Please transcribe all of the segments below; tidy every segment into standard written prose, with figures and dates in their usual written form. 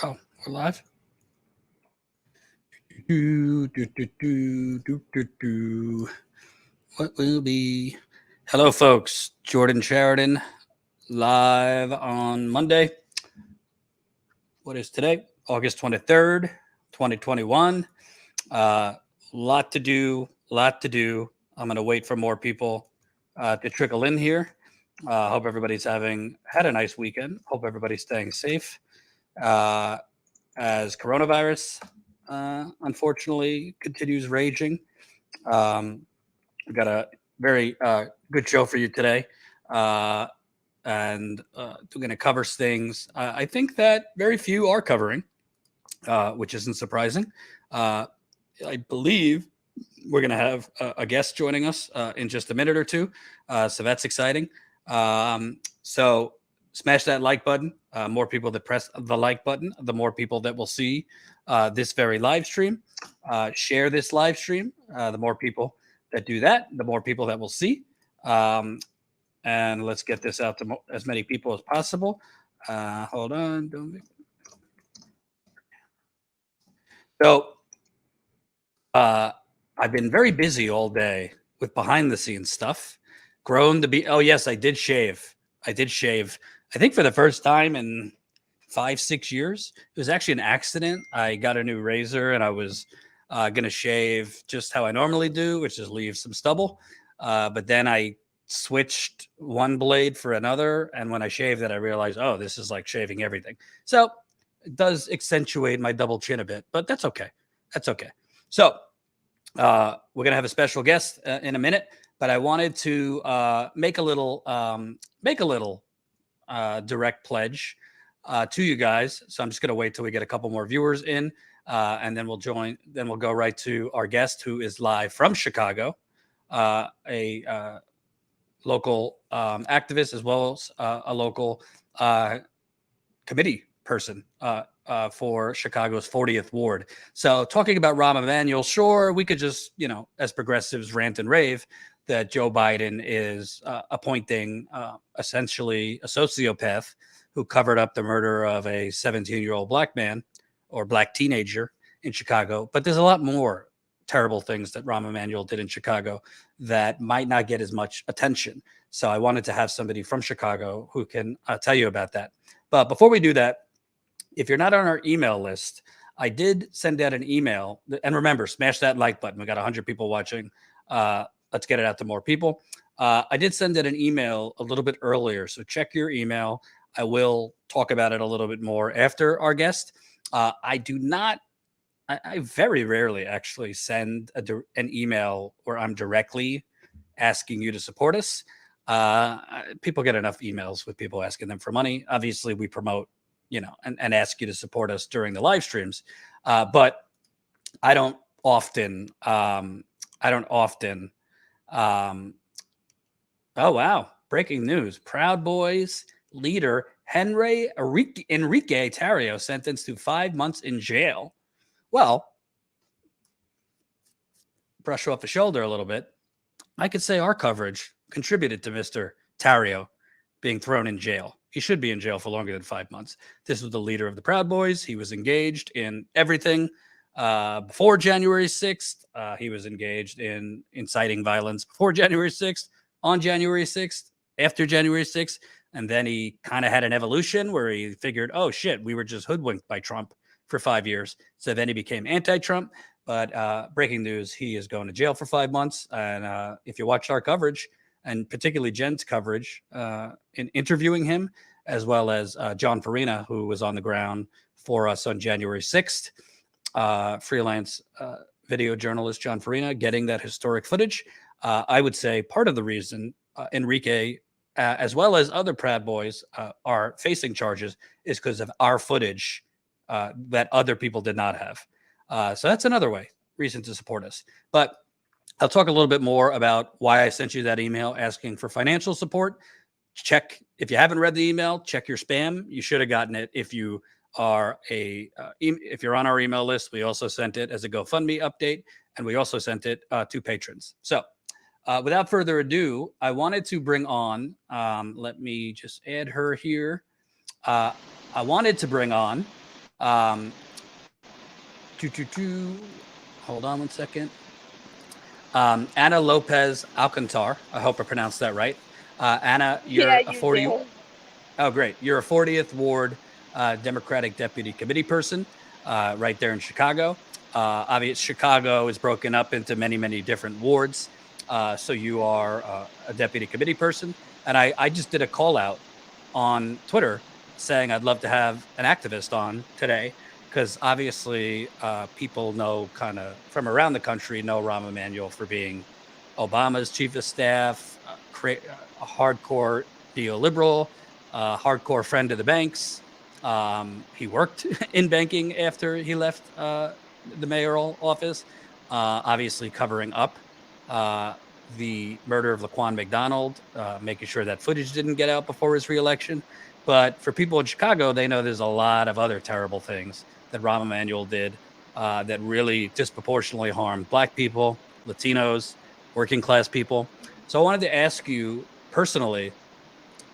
Oh, we're live. Do, do, do, do, do, do, do. What will be? Hello, folks. Jordan Sheridan, live on Monday. What is today? August 23rd, 2021. Lot to do, lot to do. I'm going to wait for more people to trickle in here. Hope everybody's had a nice weekend. Hope everybody's staying safe. Uh, as coronavirus unfortunately continues raging. We've got a very good show for you today. Uh, and we're going to cover things I think that very few are covering, which isn't surprising. I believe we're going to have a guest joining us in just a minute or two. So that's exciting. So smash that like button. More people that press the like button, the more people that will see this very live stream. Share this live stream. The more people that do that, the more people that will see. And let's get this out to as many people as possible. Hold on. So I've been very busy all day with behind the scenes stuff. Grown to be, oh, yes, I did shave. I did shave, I think for the first time in 5, 6 years. It was actually an accident. I got a new razor and I was going to shave just how I normally do, which is leave some stubble. But then I switched one blade for another. And when I shaved it, I realized, oh, this is like shaving everything. So it does accentuate my double chin a bit, but that's okay. That's okay. So we're going to have a special guest in a minute, but I wanted to make a little direct pledge to you guys. So I'm just going to wait till we get a couple more viewers in, and then we'll join. Then we'll go right to our guest, who is live from Chicago, a local activist as well as a local committee person for Chicago's 40th ward. So talking about Rahm Emanuel, sure, we could just, as progressives rant and rave that Joe Biden is appointing essentially a sociopath who covered up the murder of a 17-year-old black man or black teenager in Chicago. But there's a lot more terrible things that Rahm Emanuel did in Chicago that might not get as much attention. So I wanted to have somebody from Chicago who can tell you about that. But before we do that, if you're not on our email list, I did send out an email. And remember, smash that like button. We got 100 people watching. Let's get it out to more people. I did send out an email a little bit earlier. So check your email. I will talk about it a little bit more after our guest. I do not, I very rarely actually send an email where I'm directly asking you to support us. People get enough emails with people asking them for money. Obviously, we promote, and ask you to support us during the live streams. But I don't often. Oh wow! Breaking news: Proud Boys leader Enrique Tarrio sentenced to 5 months in jail. Well, brush off the shoulder a little bit. I could say our coverage contributed to Mr. Tarrio being thrown in jail. He should be in jail for longer than 5 months. This was the leader of the Proud Boys. He was engaged in everything before January 6th. He was engaged in inciting violence before January 6th, on January 6th, after January 6th. And then he kind of had an evolution where he figured, oh, shit, we were just hoodwinked by Trump for 5 years. So then he became anti-Trump. But breaking news, he is going to jail for 5 months. And if you watched our coverage, and particularly Jen's coverage in interviewing him, as well as John Farina, who was on the ground for us on January 6th, freelance video journalist John Farina, getting that historic footage. I would say part of the reason Enrique, as well as other Proud Boys, are facing charges is because of our footage that other people did not have. So that's another reason to support us. But I'll talk a little bit more about why I sent you that email asking for financial support. Check, if you haven't read the email, check your spam. You should have gotten it if you are if you're on our email list. We also sent it as a GoFundMe update, and we also sent it to patrons. So without further ado, I wanted to bring on, let me just add her here. I wanted to bring on Um, hold on one second. Anna Lopez Alcantar. I hope I pronounced that right. Anna, Yeah, you're a you 40. did. Oh, great. You're a 40th Ward Democratic Deputy Committee person right there in Chicago. Obviously, Chicago is broken up into many, many different wards. So you are a deputy committee person. And I just did a call out on Twitter saying I'd love to have an activist on today because obviously people know kind of from around the country know Rahm Emanuel for being Obama's chief of staff, a hardcore neoliberal, hardcore friend of the banks. He worked in banking after he left the mayoral office, obviously covering up uh, the murder of Laquan McDonald, making sure that footage didn't get out before his reelection. But for people in Chicago, they know there's a lot of other terrible things that Rahm Emanuel did that really disproportionately harmed Black people, Latinos, working class people. So I wanted to ask you personally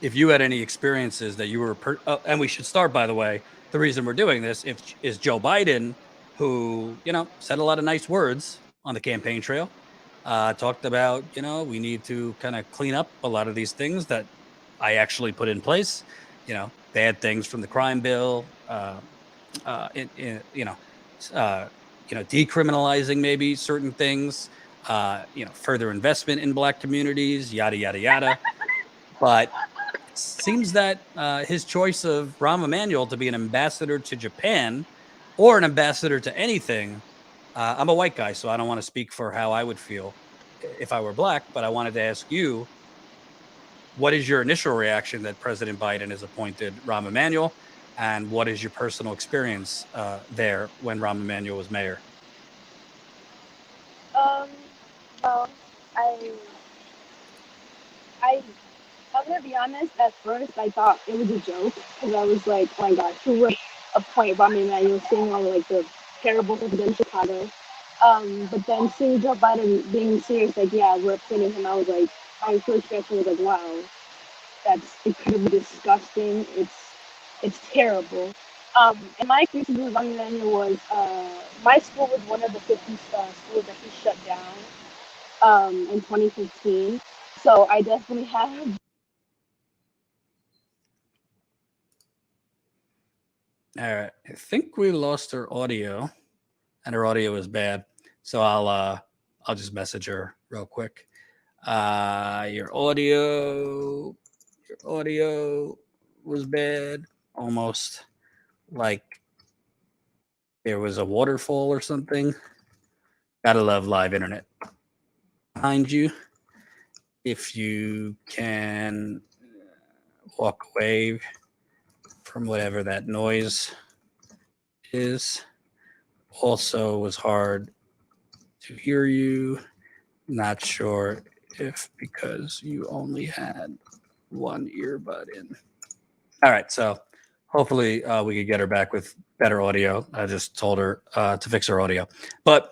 if you had any experiences that you were, and we should start, by the way, the reason we're doing this if, is Joe Biden, who, said a lot of nice words on the campaign trail, talked about, we need to kind of clean up a lot of these things that I actually put in place, bad things from the crime bill, in, uh, decriminalizing maybe certain things, further investment in Black communities, yada, yada, yada. But it seems that his choice of Rahm Emanuel to be an ambassador to Japan or an ambassador to anything. I'm a white guy, so I don't want to speak for how I would feel if I were Black, but I wanted to ask you, what is your initial reaction that President Biden has appointed Rahm Emanuel? And what is your personal experience there when Rahm Emanuel was mayor? Um, well, I, I, I'm gonna be honest. At first, I thought it was a joke because I was like, "Oh my gosh, who would appoint Rahm Emanuel?" Seeing all like the terrible stuff done in Chicago. But then seeing Joe Biden being serious, like, "Yeah, we're appointing him," I was like, my first reaction was like, "Wow, that's incredibly disgusting. It's terrible." And my experience with Rahm Emanuel was my school was one of the 50 schools that he shut down in 2015. So I definitely have. All right. I think we lost her audio, and her audio is bad. So I'll just message her real quick. Your audio was bad, almost like there was a waterfall or something. Gotta love live internet. Behind you, if you can walk away from whatever that noise is. Also, was hard to hear you. Not sure if because you only had one earbud in. All right, so hopefully we could get her back with better audio. I just told her to fix her audio. But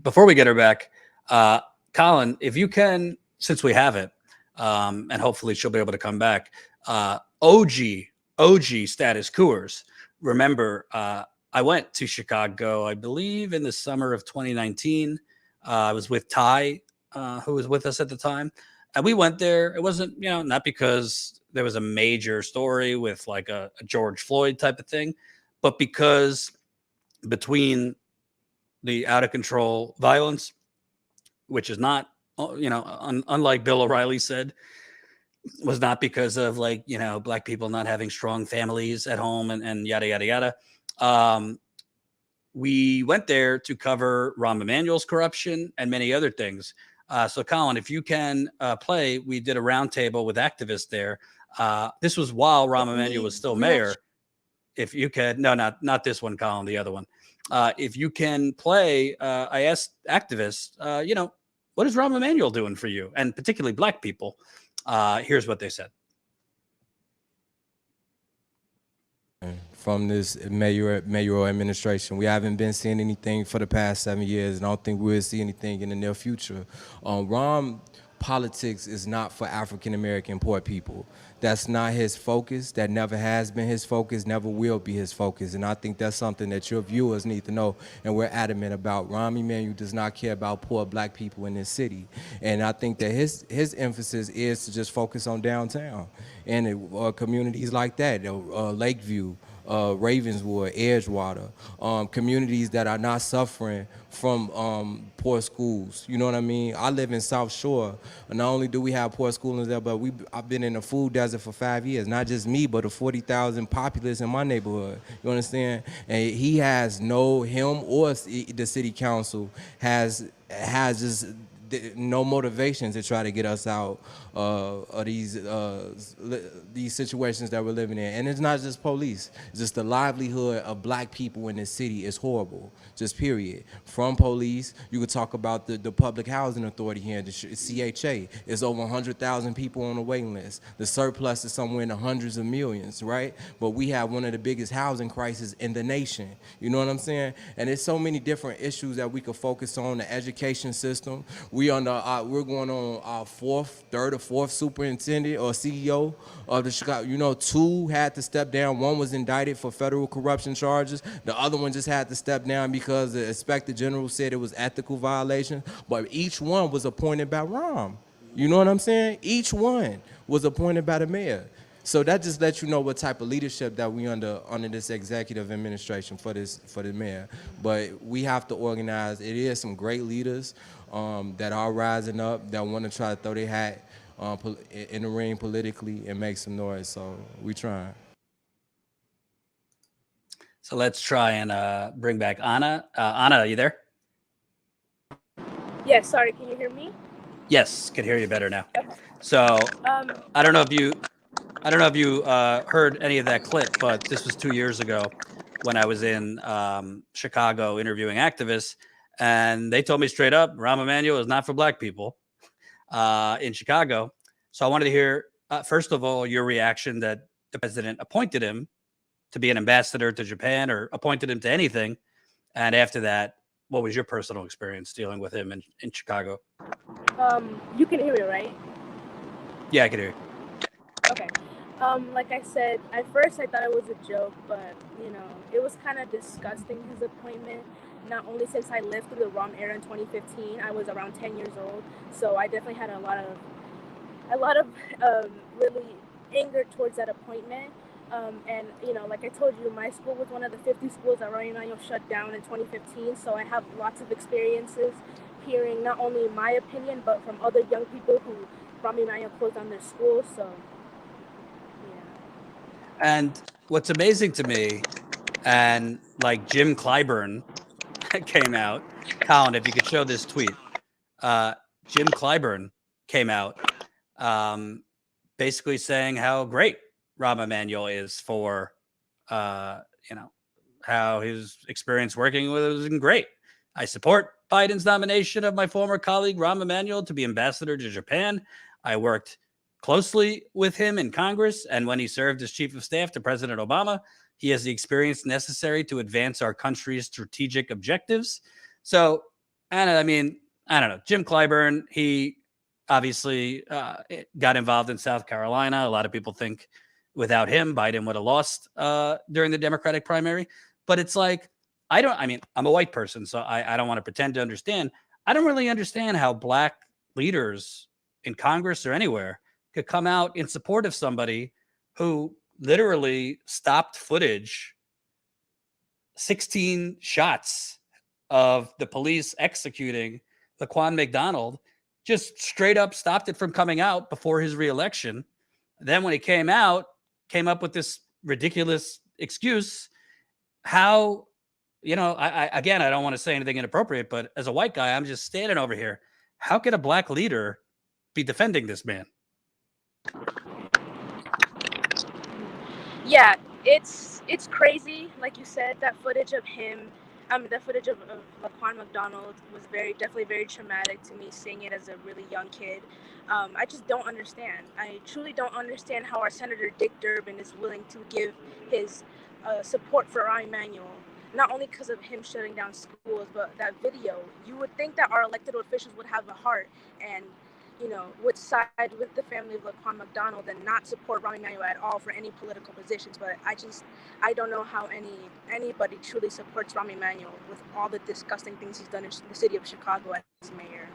before we get her back, uh, Colin, if you can, since we have it, and hopefully she'll be able to come back, OG status coors. Remember, I went to Chicago, I believe, in the summer of 2019. I was with Ty, who was with us at the time. And we went there. It wasn't, not because there was a major story with like a George Floyd type of thing, but because between the out of control violence, which is not, unlike Bill O'Reilly said, was not because of like, Black people not having strong families at home and yada, yada, yada. Um, we went there to cover Rahm Emanuel's corruption and many other things. So, Colin, if you can play, we did a roundtable with activists there. This was while Rahm Emanuel was still mayor. If you could, no, not this one, Colin, the other one. If you can play, I asked activists, what is Rahm Emanuel doing for you, and particularly Black people? Here's what they said. From this mayoral administration. We haven't been seeing anything for the past 7 years, and I don't think we'll see anything in the near future. Rom politics is not for African American poor people. That's not his focus. That never has been his focus, never will be his focus. And I think that's something that your viewers need to know, and we're adamant about. Rahm Emanuel does not care about poor black people in this city. And I think that his emphasis is to just focus on downtown and communities like that, Lakeview, Ravenswood, Edgewater, communities that are not suffering from poor schools. You know what I mean? I live in South Shore, and not only do we have poor schools there, but I've been in the food desert for 5 years. Not just me, but the 40,000 populace in my neighborhood. You understand? And he has him or the city council has just no motivation to try to get us out of these situations that we're living in. And it's not just police. It's just the livelihood of black people in this city is horrible, just period. From police, you could talk about the public housing authority here, the CHA. It's over 100,000 people on the waiting list. The surplus is somewhere in the hundreds of millions, right? But we have one of the biggest housing crises in the nation. You know what I'm saying? And there's so many different issues that we could focus on. The education system. We're going on our third or fourth superintendent or CEO of the Chicago. You know, 2 had to step down. 1 was indicted for federal corruption charges. The other one just had to step down because the inspector general said it was ethical violation. But each one was appointed by Rahm. You know what I'm saying? Each one was appointed by the mayor. So that just lets you know what type of leadership that we under this executive administration for the mayor. But we have to organize. It is some great leaders that are rising up, that want to try to throw their hat in the ring politically and make some noise. So we trying. So let's try and bring back Anna. Anna, are you there? Yes, sorry, can you hear me? Yes, can hear you better now. Okay. So I don't know if you heard any of that clip, but this was 2 years ago when I was in Chicago interviewing activists, and they told me straight up, Rahm Emanuel is not for black people in Chicago. So I wanted to hear, first of all, your reaction that the president appointed him to be an ambassador to Japan or appointed him to anything. And after that, what was your personal experience dealing with him in Chicago? You can hear me, right? Yeah, I can hear you. Okay. Like I said, at first I thought it was a joke, but it was kind of disgusting, his appointment. Not only since I lived through the Rahm era in 2015, I was around 10 years old, so I definitely had a lot of really anger towards that appointment. And like I told you, my school was one of the 50 schools that Rahm Emanuel shut down in 2015. So I have lots of experiences hearing not only my opinion, but from other young people who Rahm Emanuel closed down their schools. So And what's amazing to me, and like Jim Clyburn came out, Colin, if you could show this tweet, Jim Clyburn came out basically saying how great Rahm Emanuel is for, how his experience working with it was great. I support Biden's nomination of my former colleague, Rahm Emanuel, to be ambassador to Japan. I worked closely with him in Congress, and when he served as chief of staff to President Obama, he has the experience necessary to advance our country's strategic objectives. So, Anna, I mean, I don't know. Jim Clyburn, he obviously got involved in South Carolina. A lot of people think without him, Biden would have lost during the Democratic primary. But it's like, I'm a white person, so I don't want to pretend to understand. I don't really understand how black leaders in Congress or anywhere could come out in support of somebody who literally stopped footage, 16 shots of the police executing Laquan McDonald, just straight up stopped it from coming out before his reelection. Then when he came out, came up with this ridiculous excuse. How, I don't want to say anything inappropriate, but as a white guy, I'm just standing over here. How could a black leader be defending this man? Yeah, it's crazy. Like you said, that footage of him, the footage of Laquan McDonald was definitely very traumatic to me, seeing it as a really young kid. I just don't understand. I truly don't understand how our Senator Dick Durbin is willing to give his support for Rahm Emanuel. Not only because of him shutting down schools, but that video. You would think that our elected officials would have a heart and would side with the family of Laquan McDonald and not support Rahm Emanuel at all for any political positions. But I don't know how anybody truly supports Rahm Emanuel with all the disgusting things he's done in the city of Chicago as mayor.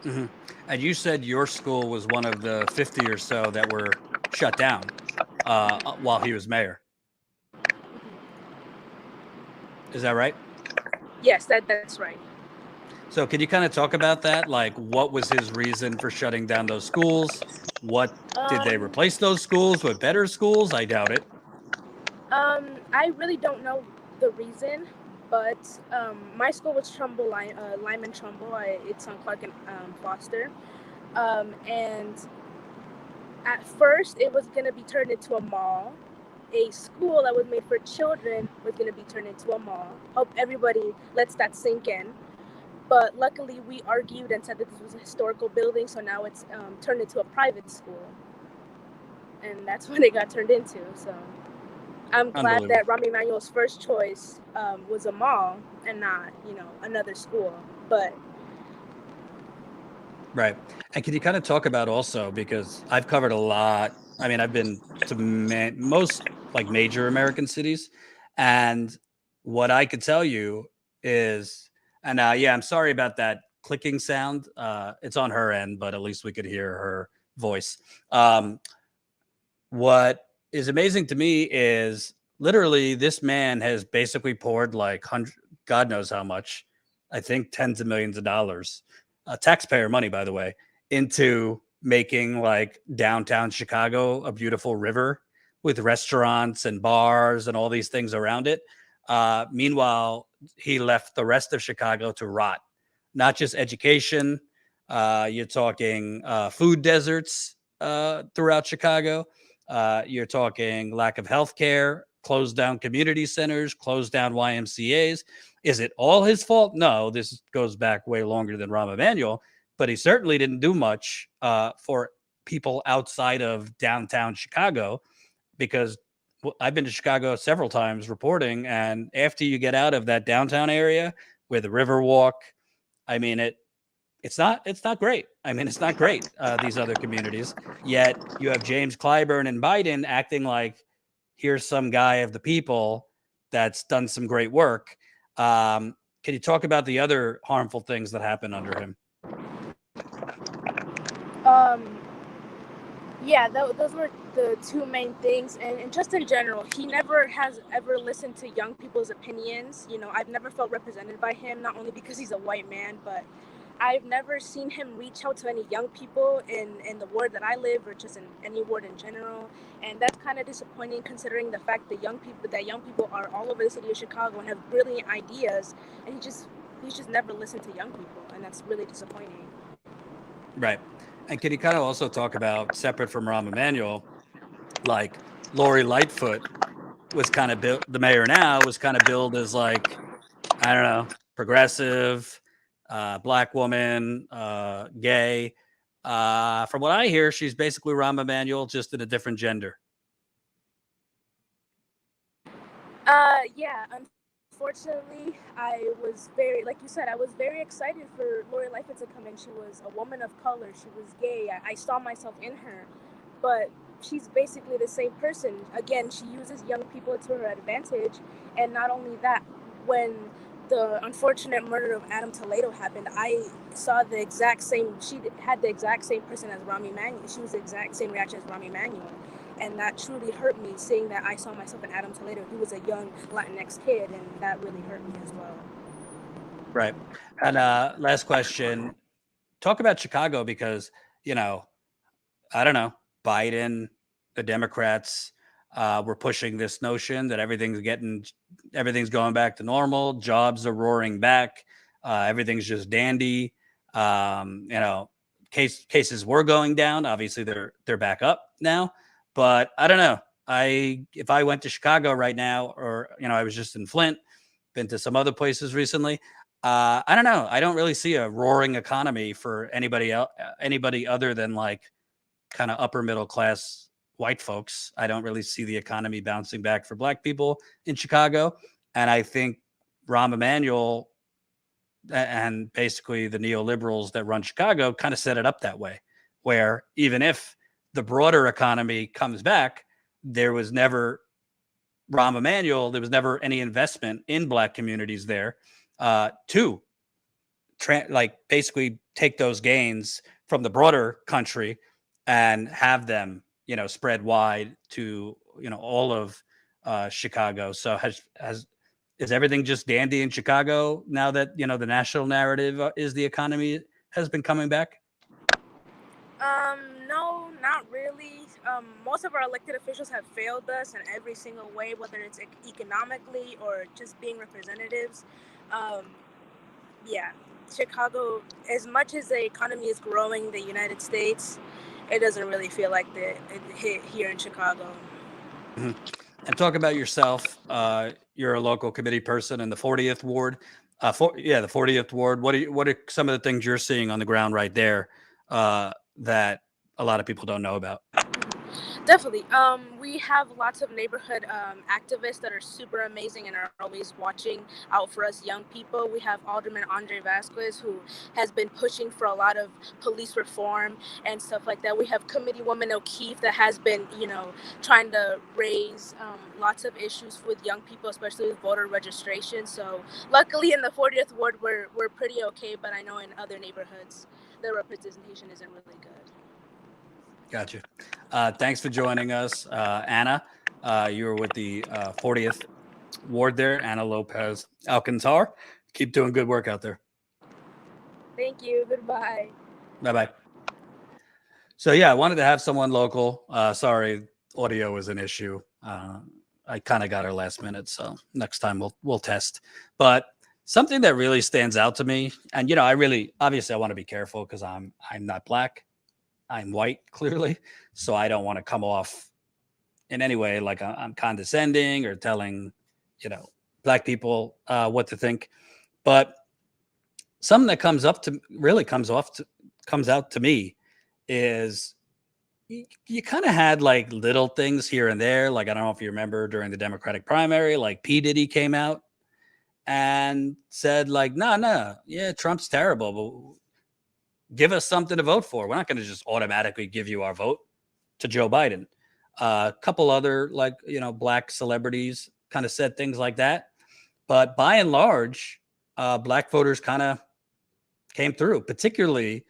Mm-hmm. And you said your school was one of the 50 or so that were shut down while he was mayor. Is that right? Yes, that's right. So can you kind of talk about that? Like, what was his reason for shutting down those schools? What did they Um, replace those schools with better schools? I doubt it. I really don't know the reason, but my school was Lyman Trumbull. It's on Clark and Foster. And at first, it was going to be turned into a mall. A school that was made for children was going to be turned into a mall. Hope everybody lets that sink in. But luckily, we argued and said that this was a historical building, so now it's turned into a private school. And that's what it got turned into. So I'm glad that Rahm Emanuel's first choice was a mall and not, another school. But right. And can you kind of talk about also, because I've covered a lot. I mean, I've been to most like major American cities, and what I could tell you is, and yeah, I'm sorry about that clicking sound. It's on her end, but at least we could hear her voice. What is amazing to me is literally this man has basically poured like God knows how much, I think tens of millions of dollars, taxpayer money, by the way, into making like downtown Chicago a beautiful river with restaurants and bars and all these things around it. Meanwhile, he left the rest of Chicago to rot, not just education. You're talking food deserts throughout Chicago. You're talking lack of health care, closed down community centers, closed down YMCAs. Is it all his fault? No, this goes back way longer than Rahm Emanuel, but he certainly didn't do much for people outside of downtown Chicago because I've been to Chicago several times reporting. And after you get out of that downtown area where the river walk, I mean, it's not great. I mean, it's not great. These other communities. Yet you have James Clyburn and Biden acting like here's some guy of the people that's done some great work. Can you talk about the other harmful things that happened under him? Yeah, those were the two main things. And just in general, he never has ever listened to young people's opinions. I've never felt represented by him, not only because he's a white man, but I've never seen him reach out to any young people in the ward that I live, or just in any ward in general. And that's kind of disappointing, considering the fact that young people are all over the city of Chicago and have brilliant ideas, and he's just never listened to young people, and that's really disappointing. Right. And can you kind of also talk about, separate from Rahm Emanuel, like Lori Lightfoot was kind of built, the mayor now was kind of billed as like, I don't know, progressive, black woman, gay. From what I hear, she's basically Rahm Emanuel, just in a different gender. Yeah, unfortunately, I was very, like you said, I was very excited for Lori Lightfoot to come in. She was a woman of color. She was gay. I saw myself in her, but she's basically the same person. Again, she uses young people to her advantage, and not only that, when the unfortunate murder of Adam Toledo happened, I saw the exact same. She had the exact same person as Rahm Emanuel. She was the exact same reaction as Rahm Emanuel. And that truly hurt me, seeing that I saw myself in Adam Toledo. He was a young Latinx kid, and that really hurt me as well. Right. And last question, talk about Chicago because, I don't know, Biden, the Democrats were pushing this notion that everything's going back to normal. Jobs are roaring back. Everything's just dandy. Cases were going down. Obviously they're back up now, but I don't know. If I went to Chicago right now, or, I was just in Flint, been to some other places recently. I don't know. I don't really see a roaring economy for anybody else, anybody other than like kind of upper middle class white folks. I don't really see the economy bouncing back for black people in Chicago. And I think Rahm Emanuel and basically the neoliberals that run Chicago kind of set it up that way. where even if the broader economy comes back, there was never Rahm Emanuel, there was never any investment in Black communities there to basically take those gains from the broader country and have them, spread wide to, all of Chicago. So is everything just dandy in Chicago now that, the national narrative is the economy has been coming back? No, not really. Most of our elected officials have failed us in every single way, whether it's economically or just being representatives. Yeah, Chicago, as much as the economy is growing in the United States, it doesn't really feel like it hit here in Chicago. Mm-hmm. And talk about yourself. You're a local committee person in the 40th ward. The 40th ward. What are some of the things you're seeing on the ground right there that a lot of people don't know about? Definitely. We have lots of neighborhood activists that are super amazing and are always watching out for us young people. We have Alderman Andre Vasquez, who has been pushing for a lot of police reform and stuff like that. We have Committeewoman O'Keefe that has been, trying to raise lots of issues with young people, especially with voter registration. So luckily in the 40th ward, we're pretty okay, but I know in other neighborhoods, the representation isn't really good. Gotcha. Thanks for joining us, Anna. You were with the 40th ward there, Anna Lopez Alcantar. Keep doing good work out there. Thank you. Goodbye. Bye-bye. So, I wanted to have someone local. Sorry, audio was an issue. I kind of got her last minute, so next time we'll test. But something that really stands out to me, and I want to be careful because I'm not Black. I'm white, clearly, so I don't want to come off in any way like I'm condescending or telling, Black people what to think. But something that comes out to me is you kind of had like little things here and there. Like, I don't know if you remember during the Democratic primary, like P. Diddy came out and said like, no, yeah, Trump's terrible, but give us something to vote for. We're not going to just automatically give you our vote to Joe Biden. A couple other Black celebrities kind of said things like that. But by and large, Black voters kind of came through, particularly,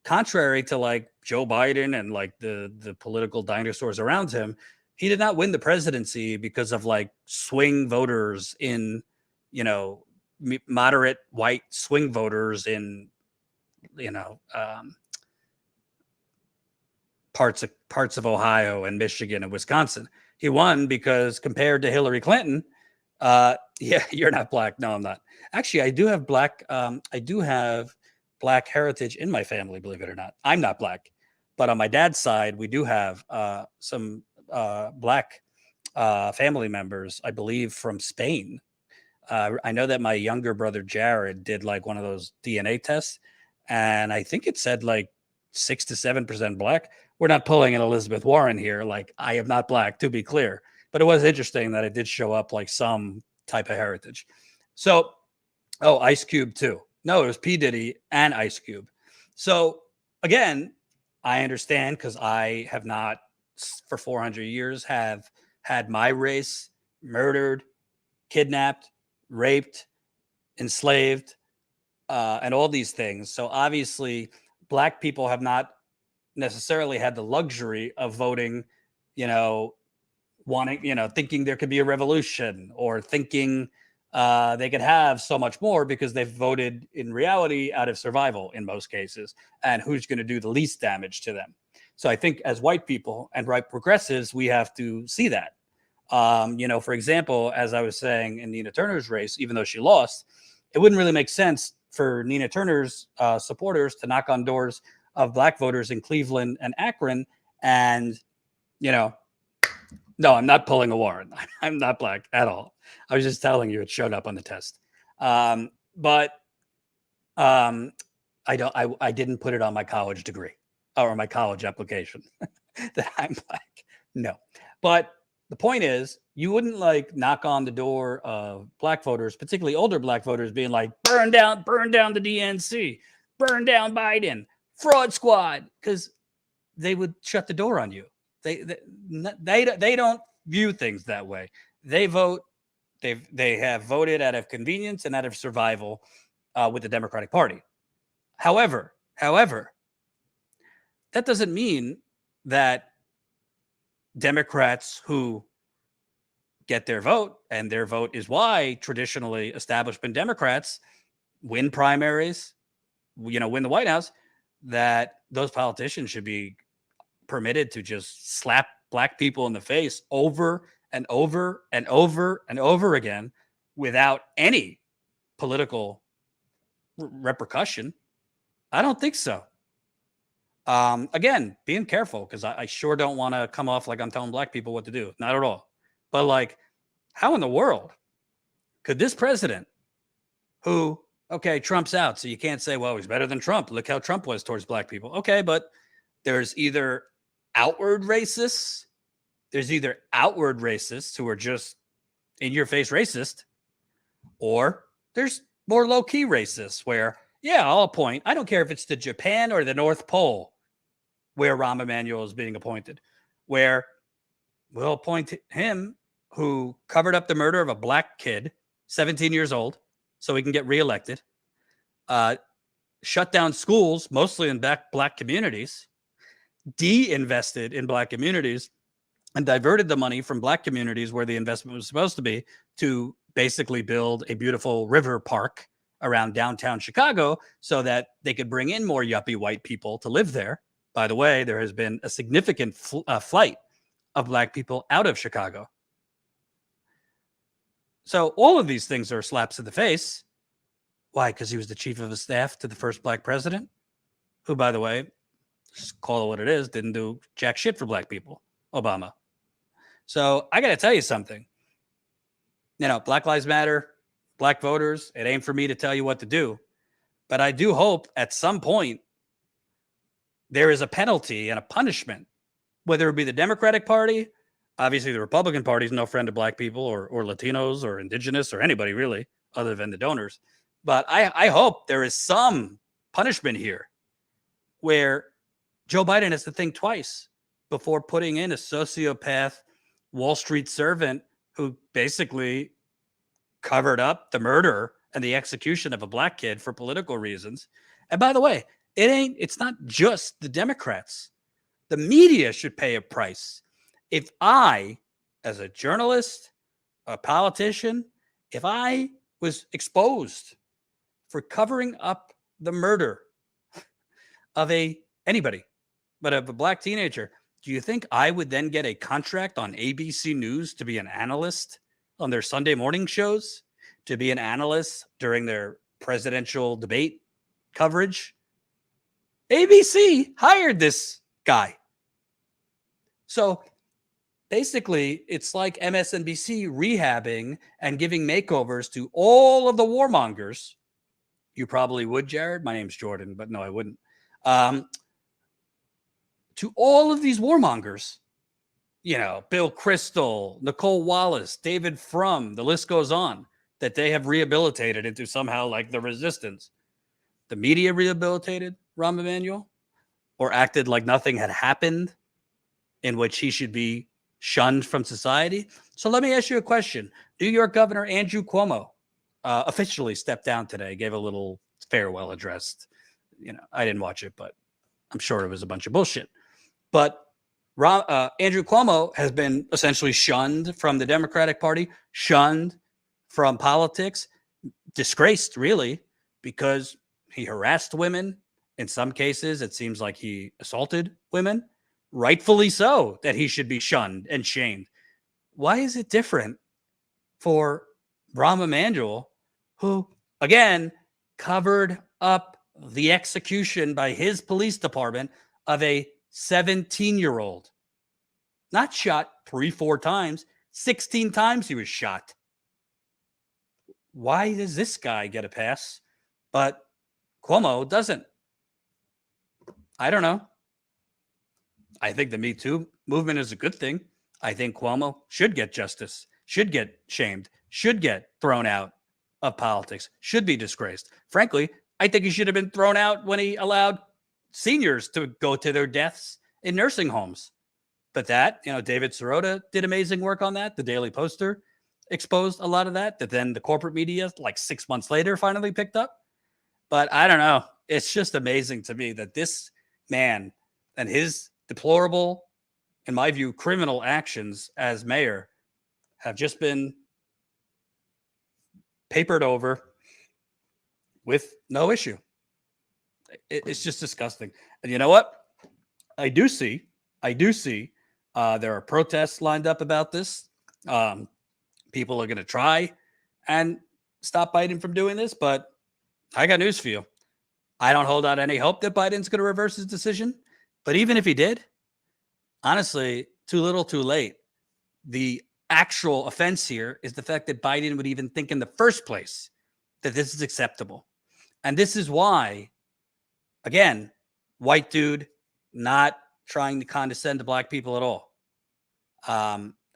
contrary to like Joe Biden and like the political dinosaurs around him. He did not win the presidency because of like swing voters in, moderate white swing voters in, parts of Ohio and Michigan and Wisconsin. He won because compared to Hillary Clinton, you're not Black. No, I'm not. Actually, I do have Black heritage in my family, believe it or not. I'm not Black, but on my dad's side, we do have some Black family members, I believe, from Spain. I know that my younger brother Jared did like one of those DNA tests, and I think it said like 6 to 7% Black. We're not pulling an Elizabeth Warren here. Like, I am not Black, to be clear, but it was interesting that it did show up like some type of heritage. So, Ice Cube too. No, it was P. Diddy and Ice Cube. So again, I understand because I have not for 400 years have had my race murdered, kidnapped, raped, enslaved, and all these things. So obviously, Black people have not necessarily had the luxury of voting, thinking there could be a revolution or thinking they could have so much more because they've voted in reality out of survival in most cases, and who's going to do the least damage to them. So I think as white people and right progressives, we have to see that. For example, as I was saying in Nina Turner's race, even though she lost, it wouldn't really make sense for Nina Turner's supporters to knock on doors of Black voters in Cleveland and Akron. And, no, I'm not pulling a Warren. I'm not Black at all. I was just telling you it showed up on the test. I didn't put it on my college degree or my college application that I'm Black. No. But the point is, you wouldn't like knock on the door of Black voters, particularly older Black voters, being like, burn down the DNC, burn down Biden, fraud squad, because they would shut the door on you. They don't view things that way. They vote. They have voted out of convenience and out of survival with the Democratic Party. However, that doesn't mean that Democrats who get their vote, and their vote is why traditionally establishment Democrats win primaries, win the White House, that those politicians should be permitted to just slap black people in the face over and over and over and over again without any political repercussion. I don't think so. Again, being careful, because I sure don't want to come off like I'm telling black people what to do. Not at all. But like, how in the world could this president who, okay, Trump's out, so you can't say, well, he's better than Trump. Look how Trump was towards black people. Okay, but there's either outward racists who are just in your face racist, or there's more low key racists where, yeah, I'll appoint. I don't care if it's to Japan or the North Pole where Rahm Emanuel is being appointed, where we'll appoint him who covered up the murder of a black kid, 17 years old, so he can get reelected, shut down schools, mostly in black communities, de-invested in black communities, and diverted the money from black communities where the investment was supposed to be to basically build a beautiful river park around downtown Chicago so that they could bring in more yuppie white people to live there. By the way, there has been a significant flight of black people out of Chicago. So all of these things are slaps in the face. Why? Because he was the chief of staff to the first black president, who, by the way, just call it what it is, didn't do jack shit for black people, Obama. So I got to tell you something. Black Lives Matter, black voters, it ain't for me to tell you what to do. But I do hope at some point there is a penalty and a punishment, whether it be the Democratic Party. Obviously, the Republican Party is no friend to black people or Latinos or indigenous or anybody really, other than the donors. But I hope there is some punishment here where Joe Biden has to think twice before putting in a sociopath Wall Street servant who basically covered up the murder and the execution of a black kid for political reasons. And by the way, it's not just the Democrats. The media should pay a price. If I, as a journalist, a politician, if I was exposed for covering up the murder of anybody, but of a black teenager, do you think I would then get a contract on ABC News to be an analyst on their Sunday morning shows, to be an analyst during their presidential debate coverage? ABC hired this guy. So basically, it's like MSNBC rehabbing and giving makeovers to all of the warmongers. You probably would, Jared. My name's Jordan, but no, I wouldn't. To all of these warmongers, Bill Kristol, Nicole Wallace, David Frum, the list goes on, that they have rehabilitated into somehow like the resistance. The media rehabilitated Rahm Emanuel or acted like nothing had happened in which he should be shunned from society. So let me ask you a question. New York Governor Andrew Cuomo officially stepped down today, gave a little farewell address. I didn't watch it, but I'm sure it was a bunch of bullshit. But Andrew Cuomo has been essentially shunned from the Democratic Party, shunned from politics, disgraced, really, because he harassed women. In some cases, it seems like he assaulted women. Rightfully so, that he should be shunned and shamed. Why is it different for Rahm Emanuel, who, again, covered up the execution by his police department of a 17-year-old? Not shot 3-4 times, 16 times he was shot. Why does this guy get a pass, but Cuomo doesn't? I don't know. I think the Me Too movement is a good thing. I think Cuomo should get justice, should get shamed, should get thrown out of politics, should be disgraced. Frankly, I think he should have been thrown out when he allowed seniors to go to their deaths in nursing homes. But that, David Sirota did amazing work on that. The Daily Poster exposed a lot of that then the corporate media, like 6 months later, finally picked up. But I don't know. It's just amazing to me that this man and his deplorable, in my view, criminal actions as mayor have just been papered over with no issue. It's just disgusting. And you know what? I do see there are protests lined up about this. People are going to try and stop Biden from doing this, but I got news for you. I don't hold out any hope that Biden's going to reverse his decision. But even if he did, honestly, too little, too late. The actual offense here is the fact that Biden would even think in the first place that this is acceptable. And this is why, again, white dude, not trying to condescend to black people at all.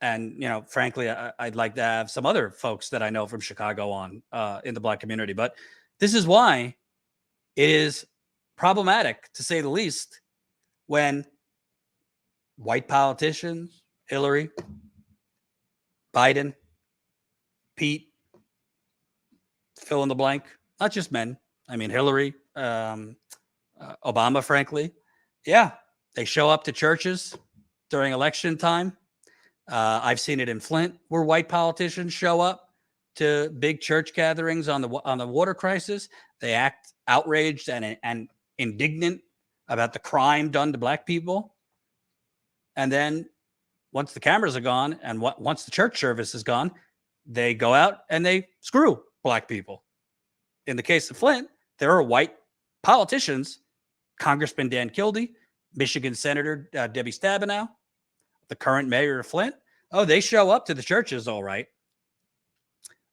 And, frankly, I'd like to have some other folks that I know from Chicago on in the black community. But this is why it is problematic, to say the least, when white politicians, Hillary, Biden, Pete, fill in the blank, not just men. I mean, Hillary, Obama, frankly. Yeah, they show up to churches during election time. I've seen it in Flint where white politicians show up to big church gatherings on the water crisis. They act outraged and indignant about the crime done to black people. And then once the cameras are gone and once the church service is gone, they go out and they screw black people. In the case of Flint, there are white politicians, Congressman Dan Kildee, Michigan Senator Debbie Stabenow, the current mayor of Flint. Oh, they show up to the churches, all right.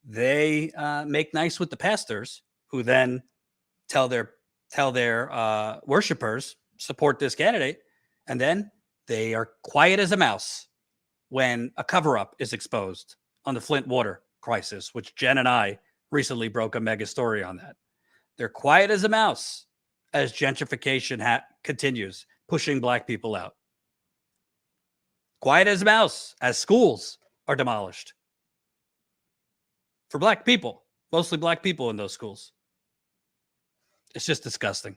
They make nice with the pastors, who then tell their worshipers support this candidate, and then they are quiet as a mouse when a cover-up is exposed on the Flint water crisis, which Jen and I recently broke a mega story on that. They're quiet as a mouse as gentrification continues, pushing black people out. Quiet as a mouse as schools are demolished for black people, mostly black people in those schools. It's just disgusting.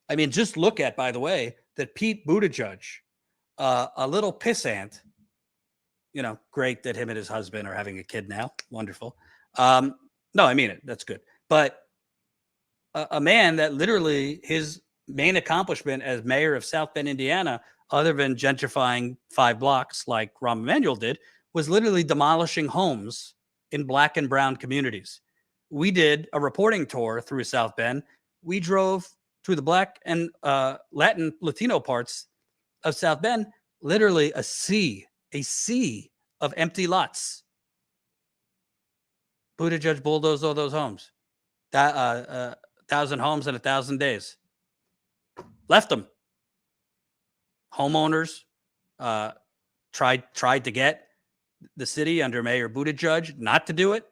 I mean, just look at, by the way, that Pete Buttigieg, a little pissant, great that him and his husband are having a kid now. Wonderful. No, I mean it. That's good. But a man that literally his main accomplishment as mayor of South Bend, Indiana, other than gentrifying 5 blocks like Rahm Emanuel did, was literally demolishing homes in black and brown communities. We did a reporting tour through South Bend. We drove through the black and Latino parts of South Bend, literally a sea of empty lots. Buttigieg bulldozed all those homes. 1,000 homes in 1,000 days. Left them. Homeowners tried to get the city under Mayor Buttigieg not to do it.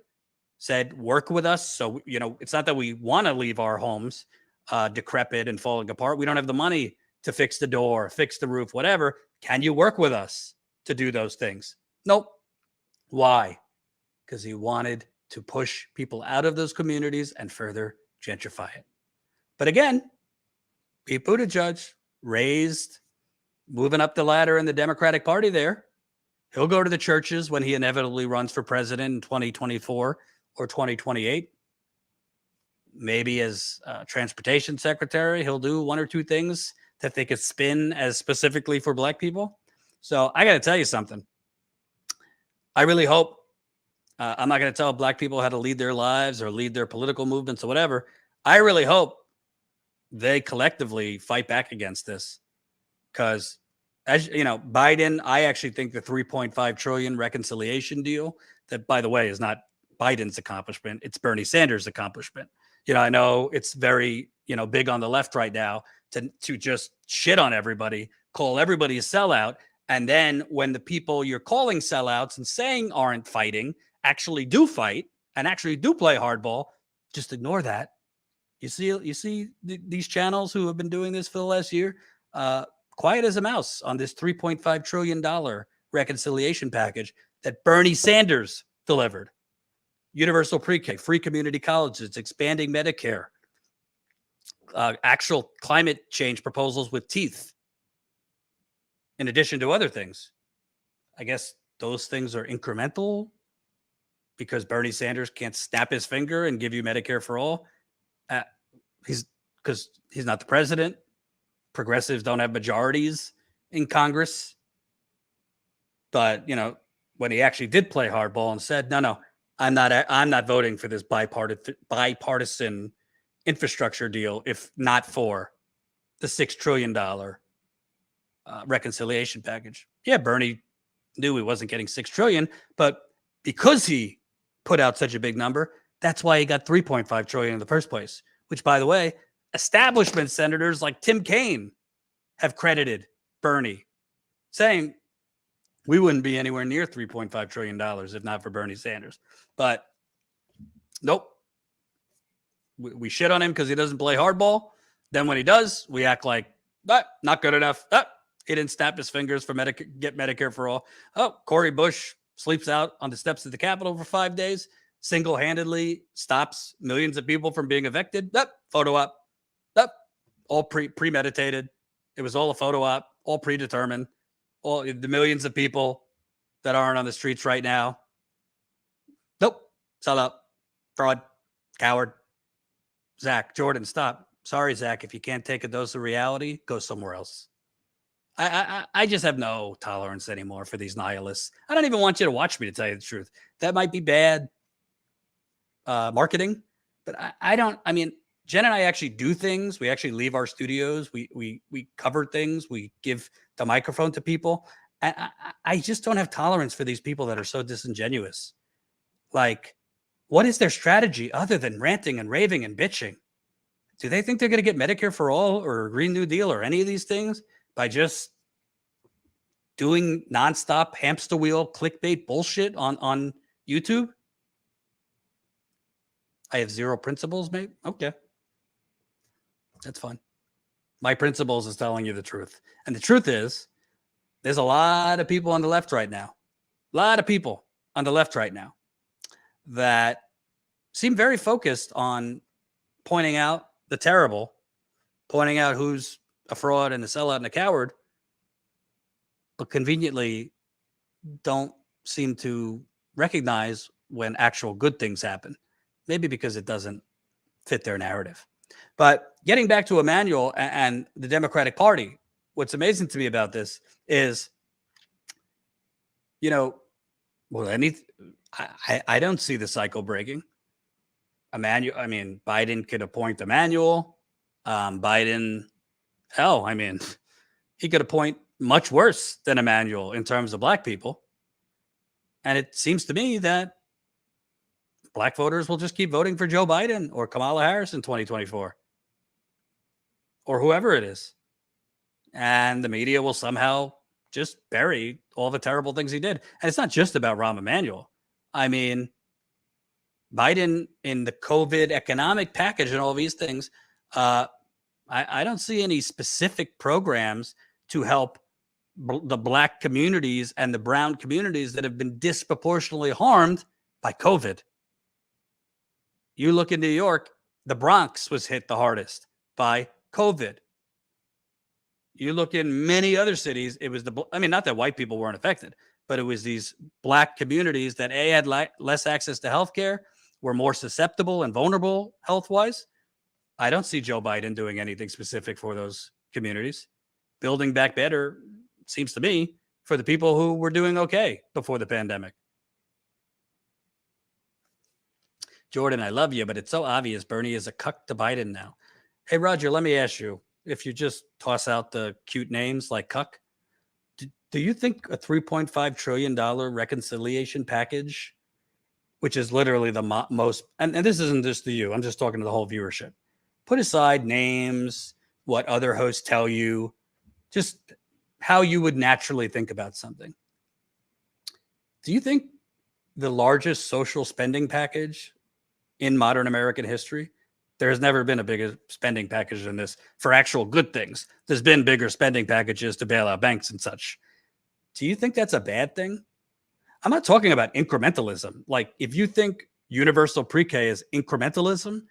Said, work with us. So, it's not that we want to leave our homes decrepit and falling apart. We don't have the money to fix the door, fix the roof, whatever. Can you work with us to do those things? Nope. Why? Because he wanted to push people out of those communities and further gentrify it. But again, Pete Buttigieg moving up the ladder in the Democratic Party there. He'll go to the churches when he inevitably runs for president in 2024 or 2028. Maybe as transportation secretary, he'll do 1 or 2 things that they could spin as specifically for black people. So I got to tell you something. I really hope, I'm not going to tell black people how to lead their lives or lead their political movements or whatever. I really hope they collectively fight back against this. Because, as you know, Biden, I actually think the $3.5 trillion reconciliation deal, that, by the way, is not Biden's accomplishment. It's Bernie Sanders' accomplishment. I know it's very, big on the left right now to just shit on everybody, call everybody a sellout. And then when the people you're calling sellouts and saying aren't fighting actually do fight and actually do play hardball, just ignore that. You see these channels who have been doing this for the last year, quiet as a mouse on this $3.5 trillion reconciliation package that Bernie Sanders delivered. Universal pre-K, free community colleges, expanding Medicare, actual climate change proposals with teeth, in addition to other things. I guess those things are incremental because Bernie Sanders can't snap his finger and give you Medicare for all. Because he's not the president. Progressives don't have majorities in Congress. But, you know, when he actually did play hardball and said, no, I'm not voting for this bipartisan infrastructure deal if not for the $6 trillion reconciliation package. Yeah, Bernie knew he wasn't getting $6 trillion, but because he put out such a big number, that's why he got $3.5 trillion in the first place, which, by the way, establishment senators like Tim Kaine have credited Bernie, saying we wouldn't be anywhere near $3.5 trillion if not for Bernie Sanders. But nope. We shit on him because he doesn't play hardball. Then when he does, we act like, not good enough. He didn't snap his fingers for get Medicare for all. Oh, Cory Bush sleeps out on the steps of the Capitol for 5 days, single-handedly stops millions of people from being evicted. Photo op. All premeditated. It was all a photo op, all predetermined. All the millions of people that aren't on the streets right now. Nope. Sell out. Fraud. Coward. Zach, Jordan, stop. Sorry, Zach. If you can't take a dose of reality, go somewhere else. I just have no tolerance anymore for these nihilists. I don't even want you to watch me, to tell you the truth. That might be bad marketing, but I don't. I mean, Jen and I actually do things. We actually leave our studios. We cover things. We give the microphone to people. And I just don't have tolerance for these people that are so disingenuous. Like, what is their strategy other than ranting and raving and bitching? Do they think they're going to get Medicare for all or a Green New Deal or any of these things by just doing nonstop hamster wheel clickbait bullshit on YouTube? I have zero principles, mate. Okay. That's fine. My principles is telling you the truth. And the truth is, there's a lot of people on the left right now. A lot of people on the left right now that seem very focused on pointing out the terrible, pointing out who's a fraud and a sellout and a coward, but conveniently don't seem to recognize when actual good things happen. Maybe because it doesn't fit their narrative. But getting back to Emanuel and the Democratic Party, what's amazing to me about this is, you know, I don't see the cycle breaking. Biden could appoint Emanuel. Biden, he could appoint much worse than Emanuel in terms of black people. And it seems to me that black voters will just keep voting for Joe Biden or Kamala Harris in 2024 or whoever it is. And the media will somehow just bury all the terrible things he did. And it's not just about Rahm Emanuel. I mean, Biden in the COVID economic package and all these things, I don't see any specific programs to help the black communities and the brown communities that have been disproportionately harmed by COVID. You look in New York, the Bronx was hit the hardest by COVID. You look in many other cities, it was not that white people weren't affected, but it was these black communities that had less access to healthcare, were more susceptible and vulnerable health-wise. I don't see Joe Biden doing anything specific for those communities. Building back better, seems to me, for the people who were doing okay before the pandemic. Jordan, I love you, but it's so obvious Bernie is a cuck to Biden now. Hey, Roger, let me ask you, if you just toss out the cute names like cuck, do you think a $3.5 trillion reconciliation package, which is literally the most, and this isn't just to you, I'm just talking to the whole viewership. Put aside names, what other hosts tell you, just how you would naturally think about something. Do you think the largest social spending package in modern American history There's never been a bigger spending package than this for actual good things. There's been bigger spending packages to bail out banks and such. Do you think that's a bad thing? I'm not talking about incrementalism. Like, if you think universal pre-K is incrementalism,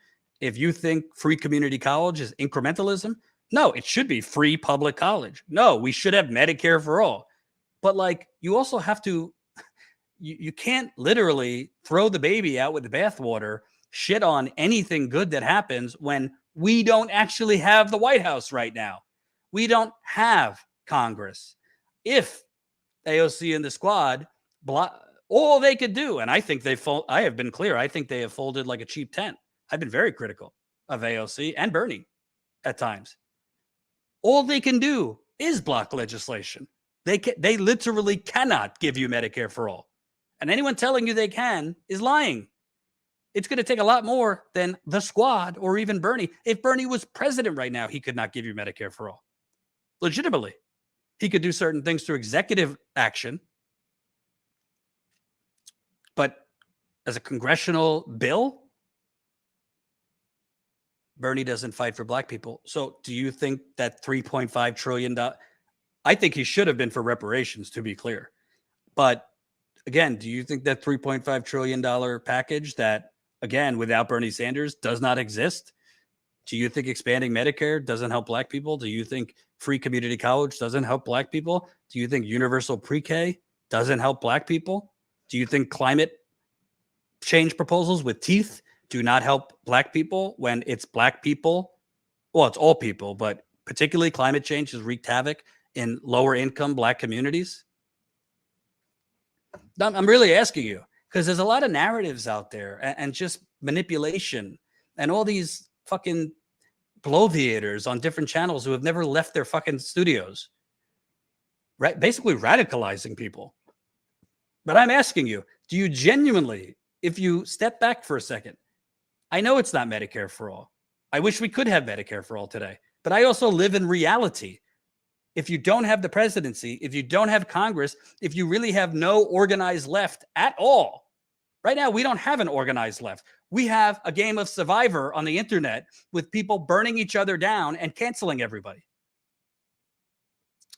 if you think free community college is incrementalism, no, it should be free public college. No, we should have Medicare for all. But like, you also have to, you can't literally throw the baby out with the bathwater, shit on anything good that happens when we don't actually have the White House right now. We don't have Congress. If AOC and the squad all they could do, and I think I have been clear, I think they have folded like a cheap tent. I've been very critical of AOC and Bernie at times. All they can do is block legislation. They literally cannot give you Medicare for all. And anyone telling you they can is lying. It's going to take a lot more than the squad or even Bernie. If Bernie was president right now, he could not give you Medicare for all. Legitimately. He could do certain things through executive action. But as a congressional bill, Bernie doesn't fight for black people. So do you think that $3.5 trillion, I think he should have been for reparations, to be clear. But again, do you think that $3.5 trillion package that, again, without Bernie Sanders does not exist? Do you think expanding Medicare doesn't help black people? Do you think free community college doesn't help black people? Do you think universal pre-K doesn't help black people? Do you think climate change proposals with teeth do not help black people when it's black people? Well, it's all people, but particularly climate change has wreaked havoc in lower income black communities. I'm really asking you, because there's a lot of narratives out there and just manipulation and all these fucking bloviators on different channels who have never left their fucking studios, right? Basically radicalizing people. But I'm asking you, do you genuinely, if you step back for a second, I know it's not Medicare for all. I wish we could have Medicare for all today, but I also live in reality. If you don't have the presidency, if you don't have Congress, if you really have no organized left at all, right now we don't have an organized left. We have a game of Survivor on the internet with people burning each other down and canceling everybody.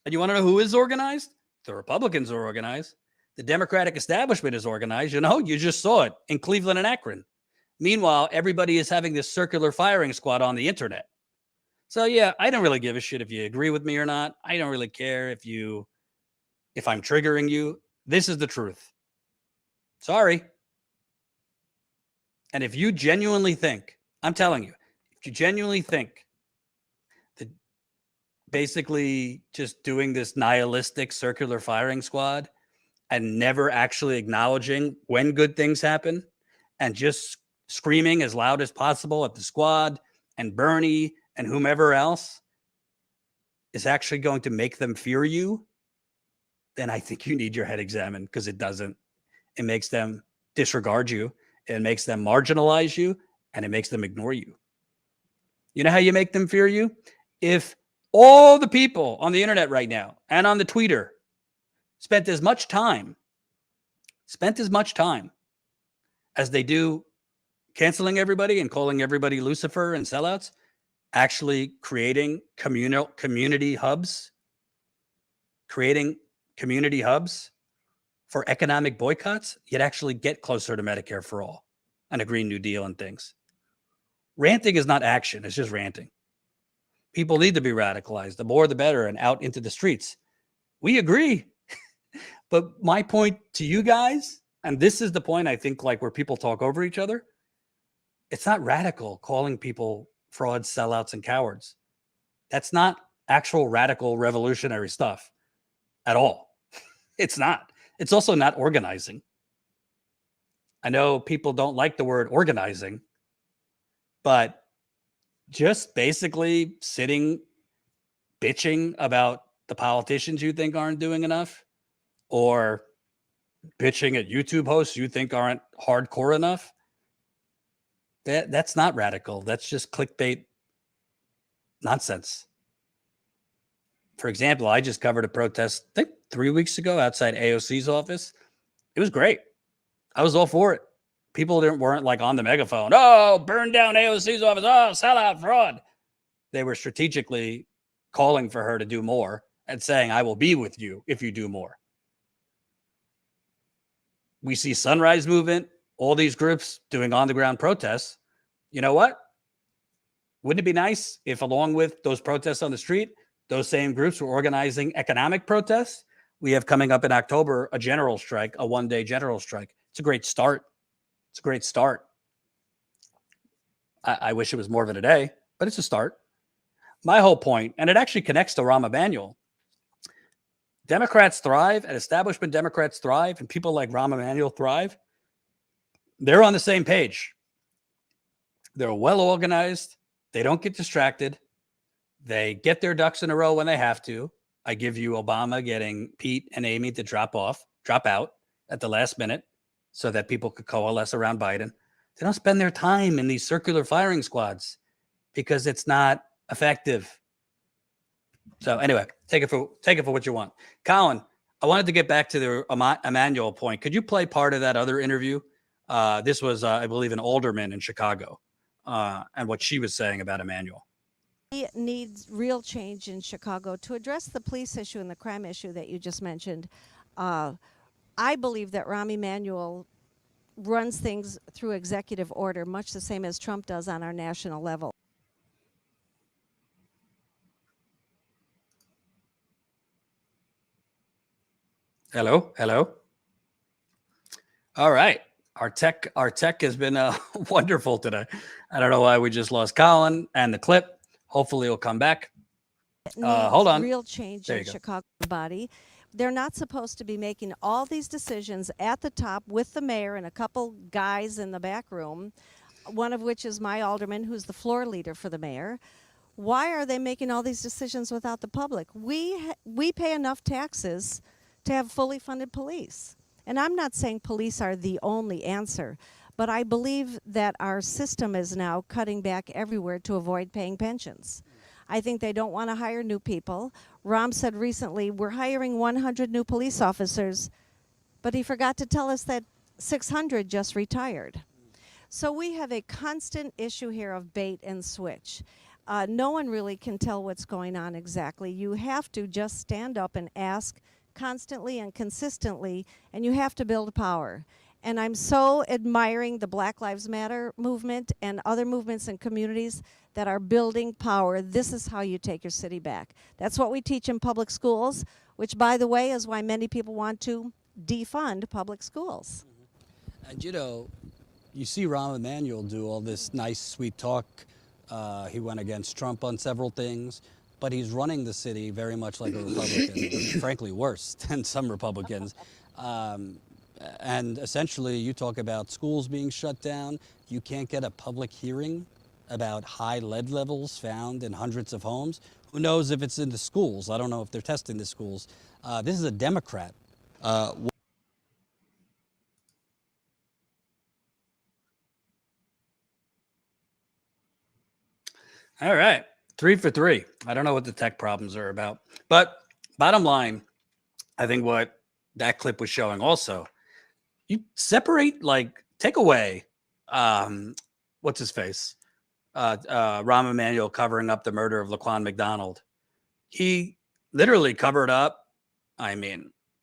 And you want to know who is organized? The Republicans are organized. The Democratic establishment is organized. You know, you just saw it in Cleveland and Akron. Meanwhile, everybody is having this circular firing squad on the internet. So yeah, I don't really give a shit if you agree with me or not. I don't really care if I'm triggering you. This is the truth. Sorry. And if you genuinely think, I'm telling you, if you genuinely think that basically just doing this nihilistic circular firing squad and never actually acknowledging when good things happen and just screaming as loud as possible at the squad and Bernie and whomever else is actually going to make them fear you, then I think you need your head examined, because it doesn't. It makes them disregard you. It makes them marginalize you, and it makes them ignore you. You know how you make them fear you? If all the people on the internet right now and on the Twitter spent as much time as they do canceling everybody and calling everybody Lucifer and sellouts, actually creating community hubs for economic boycotts, you'd actually get closer to Medicare for all and a Green New Deal and things. Ranting is not action. It's just ranting. People need to be radicalized. The more, the better, and out into the streets. We agree. But my point to you guys, and this is the point I think, like, where people talk over each other, it's not radical calling people frauds, sellouts, and cowards. That's not actual radical revolutionary stuff at all. It's not. It's also not organizing. I know people don't like the word organizing, but just basically sitting, bitching about the politicians you think aren't doing enough, or bitching at YouTube hosts you think aren't hardcore enough, that's not radical. That's just clickbait nonsense. For example, I just covered a protest, I think 3 weeks ago outside AOC's office. It was great. I was all for it. People weren't like on the megaphone. Oh, burn down AOC's office. Oh, sellout, fraud. They were strategically calling for her to do more and saying, I will be with you if you do more. We see Sunrise Movement, all these groups doing on-the-ground protests. You know what? Wouldn't it be nice if, along with those protests on the street, those same groups were organizing economic protests? We have coming up in October a general strike, a one-day general strike. It's a great start. It's a great start. I wish it was more of it a day, but it's a start. My whole point, and it actually connects to Rahm Emanuel. Democrats thrive, and establishment Democrats thrive, and people like Rahm Emanuel thrive. They're on the same page. They're well organized. They don't get distracted. They get their ducks in a row when they have to. I give you Obama getting Pete and Amy to drop out at the last minute so that people could coalesce around Biden. They don't spend their time in these circular firing squads because it's not effective. So anyway, take it for what you want. Colin, I wanted to get back to the Emanuel point. Could you play part of that other interview? This was, I believe, an alderman in Chicago, and what she was saying about Emanuel. It needs real change in Chicago to address the police issue and the crime issue that you just mentioned. I believe that Rahm Emanuel runs things through executive order, much the same as Trump does on our national level. Hello. All right. Our tech has been wonderful today. I don't know why we just lost Colin and the clip. Hopefully it'll come back. Hold on. Real change in Chicago body. They're not supposed to be making all these decisions at the top with the mayor and a couple guys in the back room, one of which is my alderman, who's the floor leader for the mayor. Why are they making all these decisions without the public? We pay enough taxes to have fully funded police. And I'm not saying police are the only answer, but I believe that our system is now cutting back everywhere to avoid paying pensions. I think they don't want to hire new people. Rahm said recently, we're hiring 100 new police officers, but he forgot to tell us that 600 just retired. So we have a constant issue here of bait and switch. No one really can tell what's going on exactly. You have to just stand up and ask constantly and consistently, and you have to build power. And I'm so admiring the Black Lives Matter movement and other movements and communities that are building power. This is how you take your city back. That's what we teach in public schools, which, by the way, is why many people want to defund public schools. And you see Rahm Emanuel do all this nice, sweet talk. He went against Trump on several things, but he's running the city very much like a Republican, frankly worse than some Republicans. And essentially, you talk about schools being shut down. You can't get a public hearing about high lead levels found in hundreds of homes. Who knows if it's in the schools? I don't know if they're testing the schools. This is a Democrat. All right, 3 for 3. I don't know what the tech problems are about. But bottom line, I think what that clip was showing also, you separate, take away, what's his face? Rahm Emanuel covering up the murder of Laquan McDonald. He literally covered up,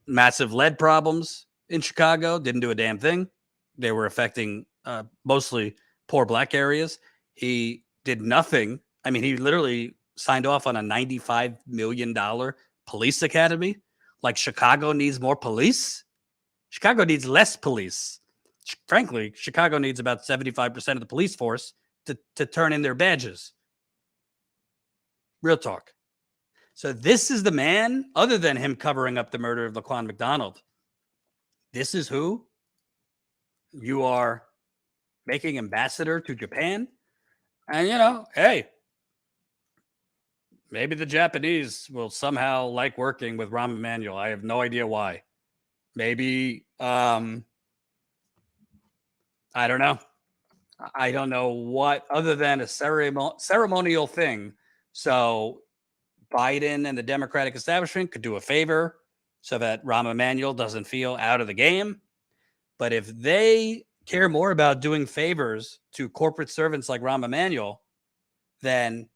massive lead problems in Chicago, didn't do a damn thing. They were affecting mostly poor black areas. He did nothing. He literally signed off on a $95 million police academy. Like Chicago needs more police. Chicago needs less police. Frankly, Chicago needs about 75% of the police force to turn in their badges. Real talk. So this is the man, other than him covering up the murder of Laquan McDonald. This is who you are making ambassador to Japan. And, hey, maybe the Japanese will somehow like working with Rahm Emanuel. I have no idea why. Maybe, I don't know. I don't know what, other than a ceremonial thing. So Biden and the Democratic establishment could do a favor so that Rahm Emanuel doesn't feel out of the game. But if they care more about doing favors to corporate servants like Rahm Emanuel than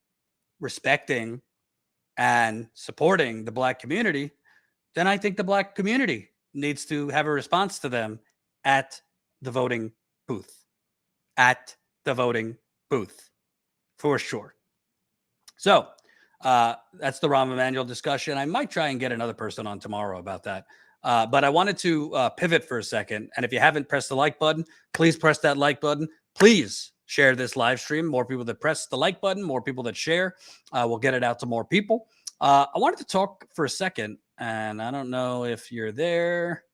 respecting and supporting the Black community, then I think the Black community needs to have a response to them at the voting booth. At the voting booth, for sure. So that's the Rahm Emanuel discussion. I might try and get another person on tomorrow about that. But I wanted to pivot for a second. And if you haven't pressed the like button, please press that like button. Please share this live stream. More people that press the like button, more people that share, we'll get it out to more people. I wanted to talk for a second, and I don't know if you're there.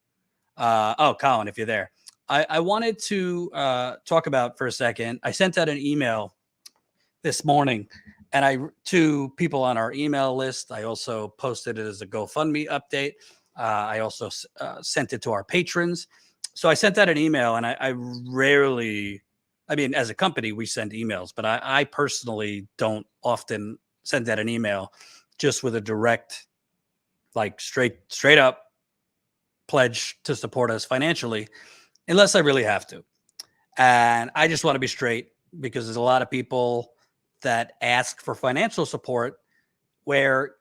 Oh, Colin, if you're there. I wanted to talk about for a second. I sent out an email this morning, and to people on our email list. I also posted it as a GoFundMe update. I also sent it to our patrons. So I sent out an email, and I rarely, I mean, as a company, we send emails, but I personally don't often send out an email just with a direct, like straight up pledge to support us financially, unless I really have to. And I just want to be straight, because there's a lot of people that ask for financial support where,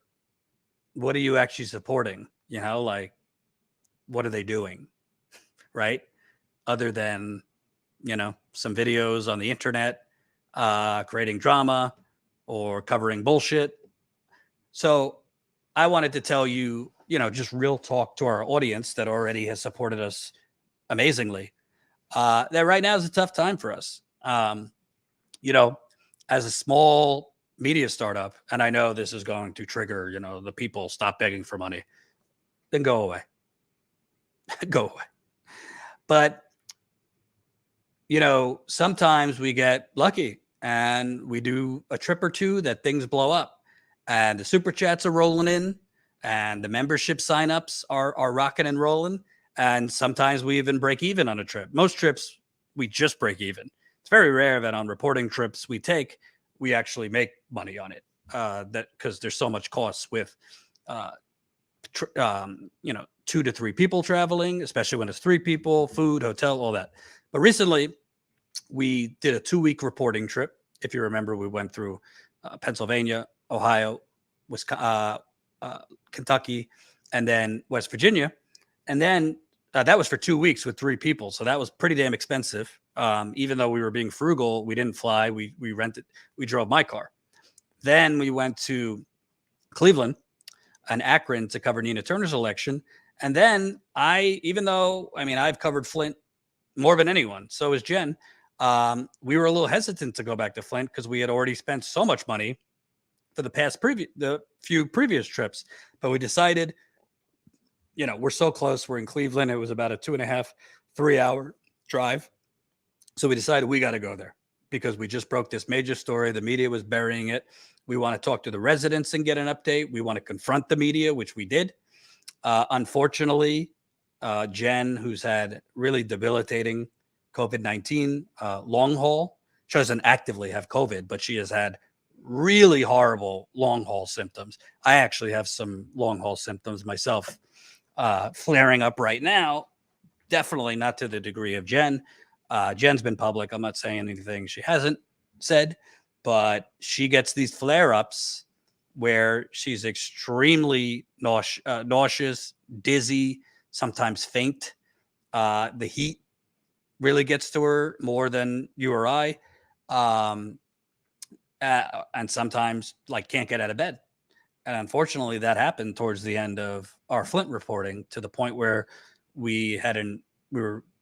what are you actually supporting? You know, like, what are they doing? Right? Other than, you know, some videos on the internet, creating drama or covering bullshit. So I wanted to tell you, you know, just real talk to our audience that already has supported us amazingly, that right now is a tough time for us. You know, as a small media startup, and I know this is going to trigger, you know, the people stop begging for money, then go away. Go away. But, you know, sometimes we get lucky and we do a trip or two that things blow up, and the super chats are rolling in, and the membership signups are rocking and rolling. And sometimes we even break even on a trip. Most trips, we just break even. It's very rare that on reporting trips we take, we actually make money on it. That because there's so much costs with, you know, 2 to 3 people traveling, especially when it's 3 people, food, hotel, all that. But recently, we did a 2-week reporting trip. If you remember, we went through Pennsylvania, Ohio, Wisconsin, Kentucky, and then West Virginia. And then that was for 2 weeks with 3 people. So that was pretty damn expensive. Even though we were being frugal, we didn't fly. We rented, we drove my car. Then we went to Cleveland and Akron to cover Nina Turner's election. And then even though, I mean, I've covered Flint more than anyone, so is Jen. We were a little hesitant to go back to Flint because we had already spent so much money for the few previous trips. But we decided, you know, we're so close. We're in Cleveland. It was about a 2.5, 3-hour drive. So we decided we got to go there because we just broke this major story. The media was burying it. We want to talk to the residents and get an update. We want to confront the media, which we did. Unfortunately, Jen, who's had really debilitating COVID-19 long haul, she doesn't actively have COVID, but she has had really horrible long haul symptoms. I actually have some long haul symptoms myself, flaring up right now. Definitely not to the degree of Jen. Jen's been public. I'm not saying anything she hasn't said, but she gets these flare-ups where she's extremely nauseous, dizzy, sometimes faint. The heat really gets to her more than you or I. And sometimes like can't get out of bed. And unfortunately that happened towards the end of our Flint reporting, to the point where we had an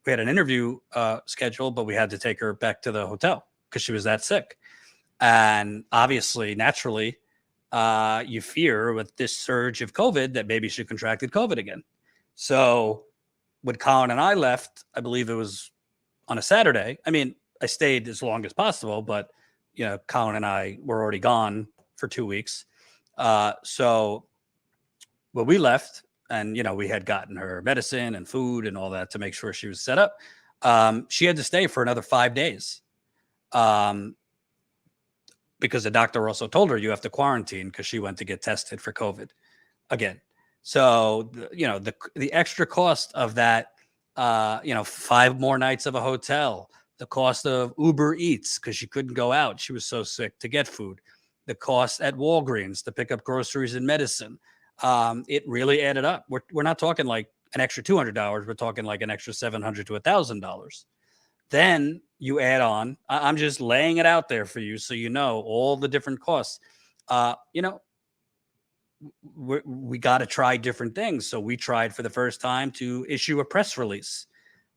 interview scheduled, but we had to take her back to the hotel because she was that sick. And obviously, naturally, you fear with this surge of COVID that maybe she contracted COVID again. So when Colin and I left, I believe it was on a Saturday. I mean, I stayed as long as possible, but you know, Colin and I were already gone for 2 weeks. So when we left, and you know, we had gotten her medicine and food and all that to make sure she was set up, she had to stay for another 5 days. Because the doctor also told her you have to quarantine because she went to get tested for COVID again. So, you know, the extra cost of that 5 more nights of a hotel, the cost of Uber Eats because she couldn't go out. She was so sick to get food, the cost at Walgreens to pick up groceries and medicine. It really added up. We're not talking like an extra $200. We're talking like an extra $700 to $1,000. Then you add on, I'm just laying it out there for you so you know all the different costs. We got to try different things. So we tried for the first time to issue a press release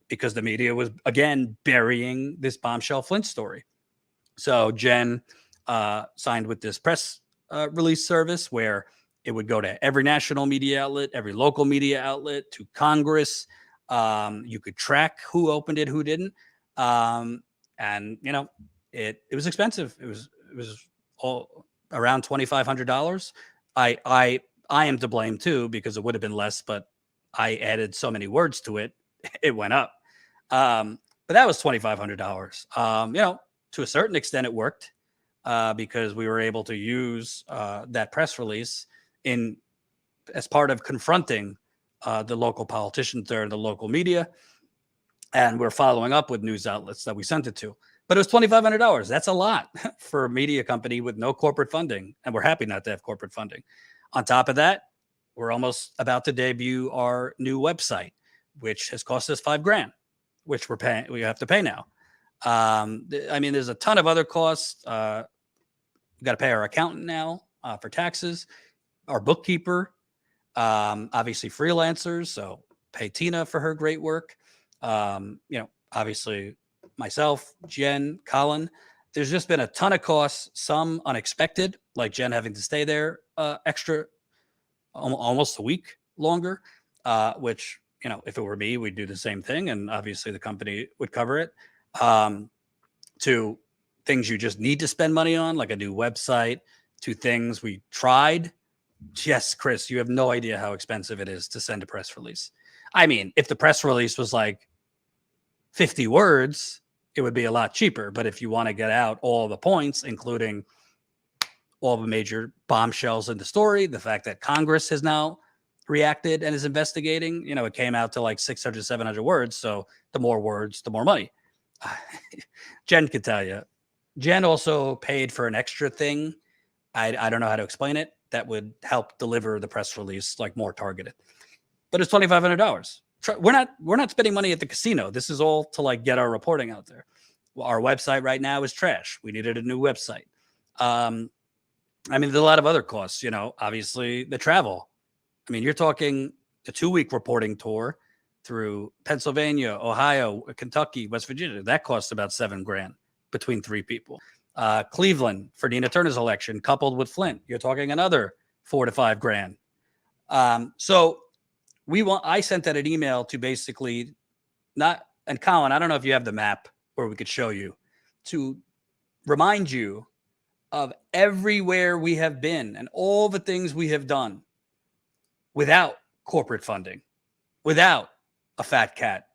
because the media was, again, burying this bombshell Flint story. So Jen signed with this press release service where it would go to every national media outlet, every local media outlet, to Congress. You could track who opened it, who didn't. And it was expensive. It was all around $2,500. I am to blame too, because it would have been less, but I added so many words to it, it went up. But that was $2,500. To a certain extent, it worked because we were able to use that press release as part of confronting the local politicians there and the local media. And we're following up with news outlets that we sent it to. But it was $2,500. That's a lot for a media company with no corporate funding. And we're happy not to have corporate funding. On top of that, we're almost about to debut our new website, which has cost us $5,000, which we have to pay now. There's a ton of other costs. We got to pay our accountant now for taxes, our bookkeeper, obviously freelancers. So pay Tina for her great work. Obviously myself, Jen, Colin. There's just been a ton of costs, some unexpected, like Jen having to stay there extra, almost a week longer, which, if it were me, we'd do the same thing. And obviously the company would cover it. To things you just need to spend money on, like a new website, to things we tried. Yes, Chris, you have no idea how expensive it is to send a press release. I mean, if the press release was like 50 words, it would be a lot cheaper. But if you want to get out all the points, including all the major bombshells in the story, the fact that Congress has now reacted and is investigating, it came out to like 600, 700 words. So the more words, the more money. Jen could tell you. Jen also paid for an extra thing. I don't know how to explain it. That would help deliver the press release like more targeted. But it's $2,500. We're not spending money at the casino. This is all to like get our reporting out there. Well, our website right now is trash. We needed a new website. There's a lot of other costs, obviously the travel. You're talking a 2-week reporting tour through Pennsylvania, Ohio, Kentucky, West Virginia. That costs about $7,000 between 3 people. Cleveland for Nina Turner's election, coupled with Flint, you're talking another $4,000 to $5,000. So I sent that an email to basically and Colin, I don't know if you have the map where we could show you, to remind you of everywhere we have been and all the things we have done without corporate funding, without a fat cat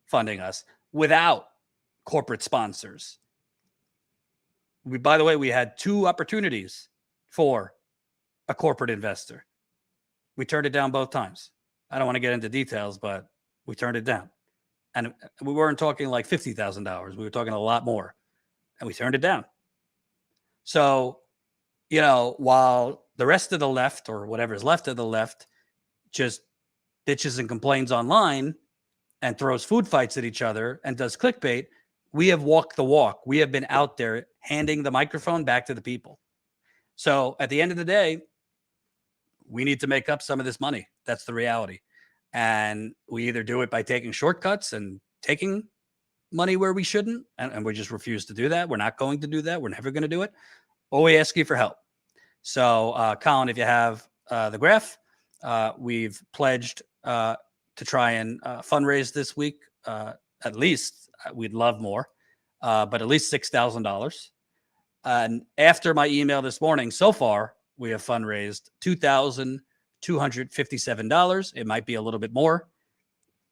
funding us, without corporate sponsors. By the way, we had 2 opportunities for a corporate investor. We turned it down both times. I don't want to get into details, but we turned it down. And we weren't talking like $50,000. We were talking a lot more. And we turned it down. So, while the rest of the left, or whatever's left of the left, just bitches and complains online and throws food fights at each other and does clickbait, we have walked the walk. We have been out there handing the microphone back to the people. So at the end of the day, we need to make up some of this money. That's the reality. And we either do it by taking shortcuts and taking money where we shouldn't, and we just refuse to do that. We're not going to do that. We're never going to do it. Or we ask you for help. So, Colin, if you have the graph, we've pledged to try and fundraise this week. At least, we'd love more, but at least $6,000. And after my email this morning, so far, we have fundraised $2,257. It might be a little bit more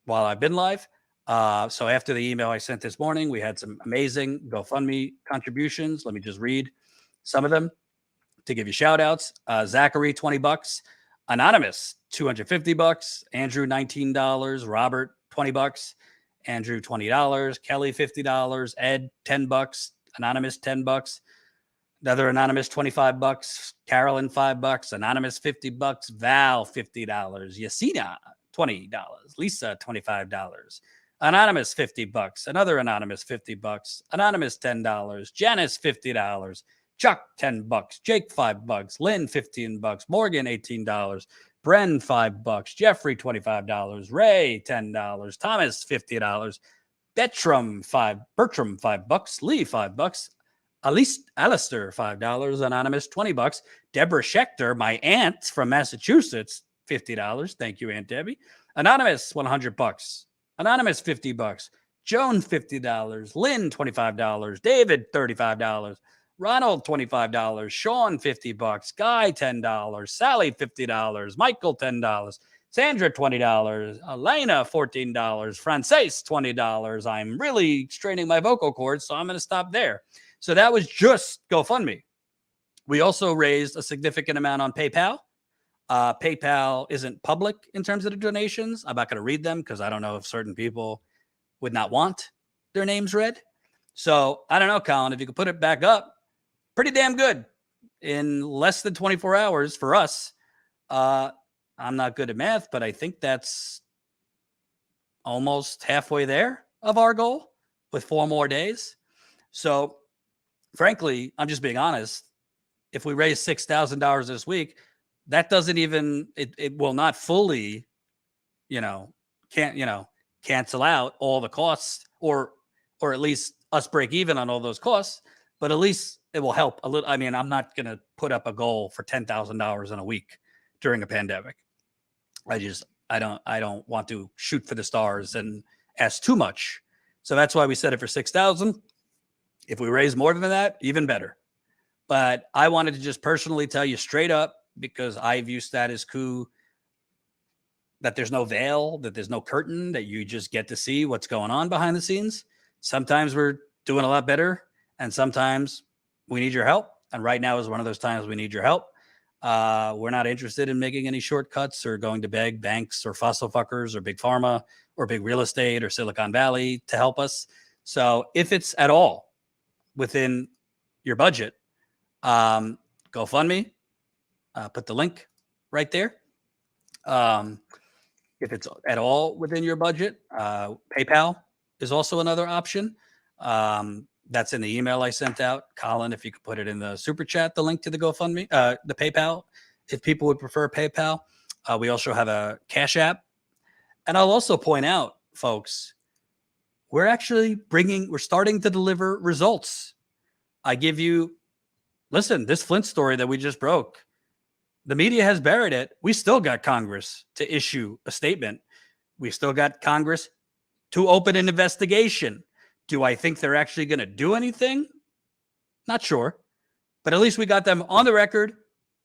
while I've been live. So after the email I sent this morning, we had some amazing GoFundMe contributions. Let me just read some of them to give you shout outs. Zachary, $20. Anonymous, $250. Andrew, $19. Robert, $20. Andrew, $20. Kelly, $50. Ed, $10. Anonymous, $10. Another anonymous, $25. Carolyn, $5. Anonymous, $50. Val, $50. Yasina, $20. Lisa, $25. Anonymous, $50. Another anonymous, $50. Anonymous, $10. Janice, $50. Chuck, $10. Jake, $5. Lynn, $15. Morgan, $18. Bren, $5. Jeffrey, $25. Ray, $10. Thomas, $50. Bertram, $5. Lee, $5. Alistair, $5. Anonymous, $20. Deborah Schechter, my aunt from Massachusetts, $50. Thank you, Aunt Debbie. Anonymous, $100. Anonymous, $50. Joan, $50. Lynn, $25. David, $35. Ronald, $25. Sean, $50. Guy, $10. Sally, $50. Michael, $10. Sandra, $20. Elena, $14. Frances, $20. I'm really straining my vocal cords, so I'm going to stop there. So that was just GoFundMe. We also raised a significant amount on PayPal. PayPal isn't public in terms of the donations. I'm not going to read them because I don't know if certain people would not want their names read. So I don't know, Colin, if you could put it back up, pretty damn good. In less than 24 hours for us. I'm not good at math, but I think that's almost halfway there of our goal with 4 more days. So frankly, I'm just being honest. If we raise $6,000 this week, that doesn't even, it will not fully, cancel out all the costs or at least us break even on all those costs, but at least it will help a little. I mean, I'm not going to put up a goal for $10,000 in a week during a pandemic. I don't want to shoot for the stars and ask too much. So that's why we set it for 6,000. If we raise more than that, even better. But I wanted to just personally tell you straight up, because I view status quo, that there's no veil, that there's no curtain, that you just get to see what's going on behind the scenes. Sometimes we're doing a lot better, and sometimes we need your help. And right now is one of those times we need your help. We're not interested in making any shortcuts or going to beg banks or fossil fuckers or big pharma or big real estate or Silicon Valley to help us. So if it's at all within your budget, GoFundMe, put the link right there. If it's at all within your budget, PayPal is also another option. That's in the email I sent out. Colin, if you could put it in the super chat, the link to the GoFundMe, the PayPal, if people would prefer PayPal. We also have a Cash App. And I'll also point out, folks, we're starting to deliver results. I give you, listen, this Flint story that we just broke, the media has buried it. We still got Congress to issue a statement. We still got Congress to open an investigation. Do I think they're actually going to do anything? Not sure. But at least we got them on the record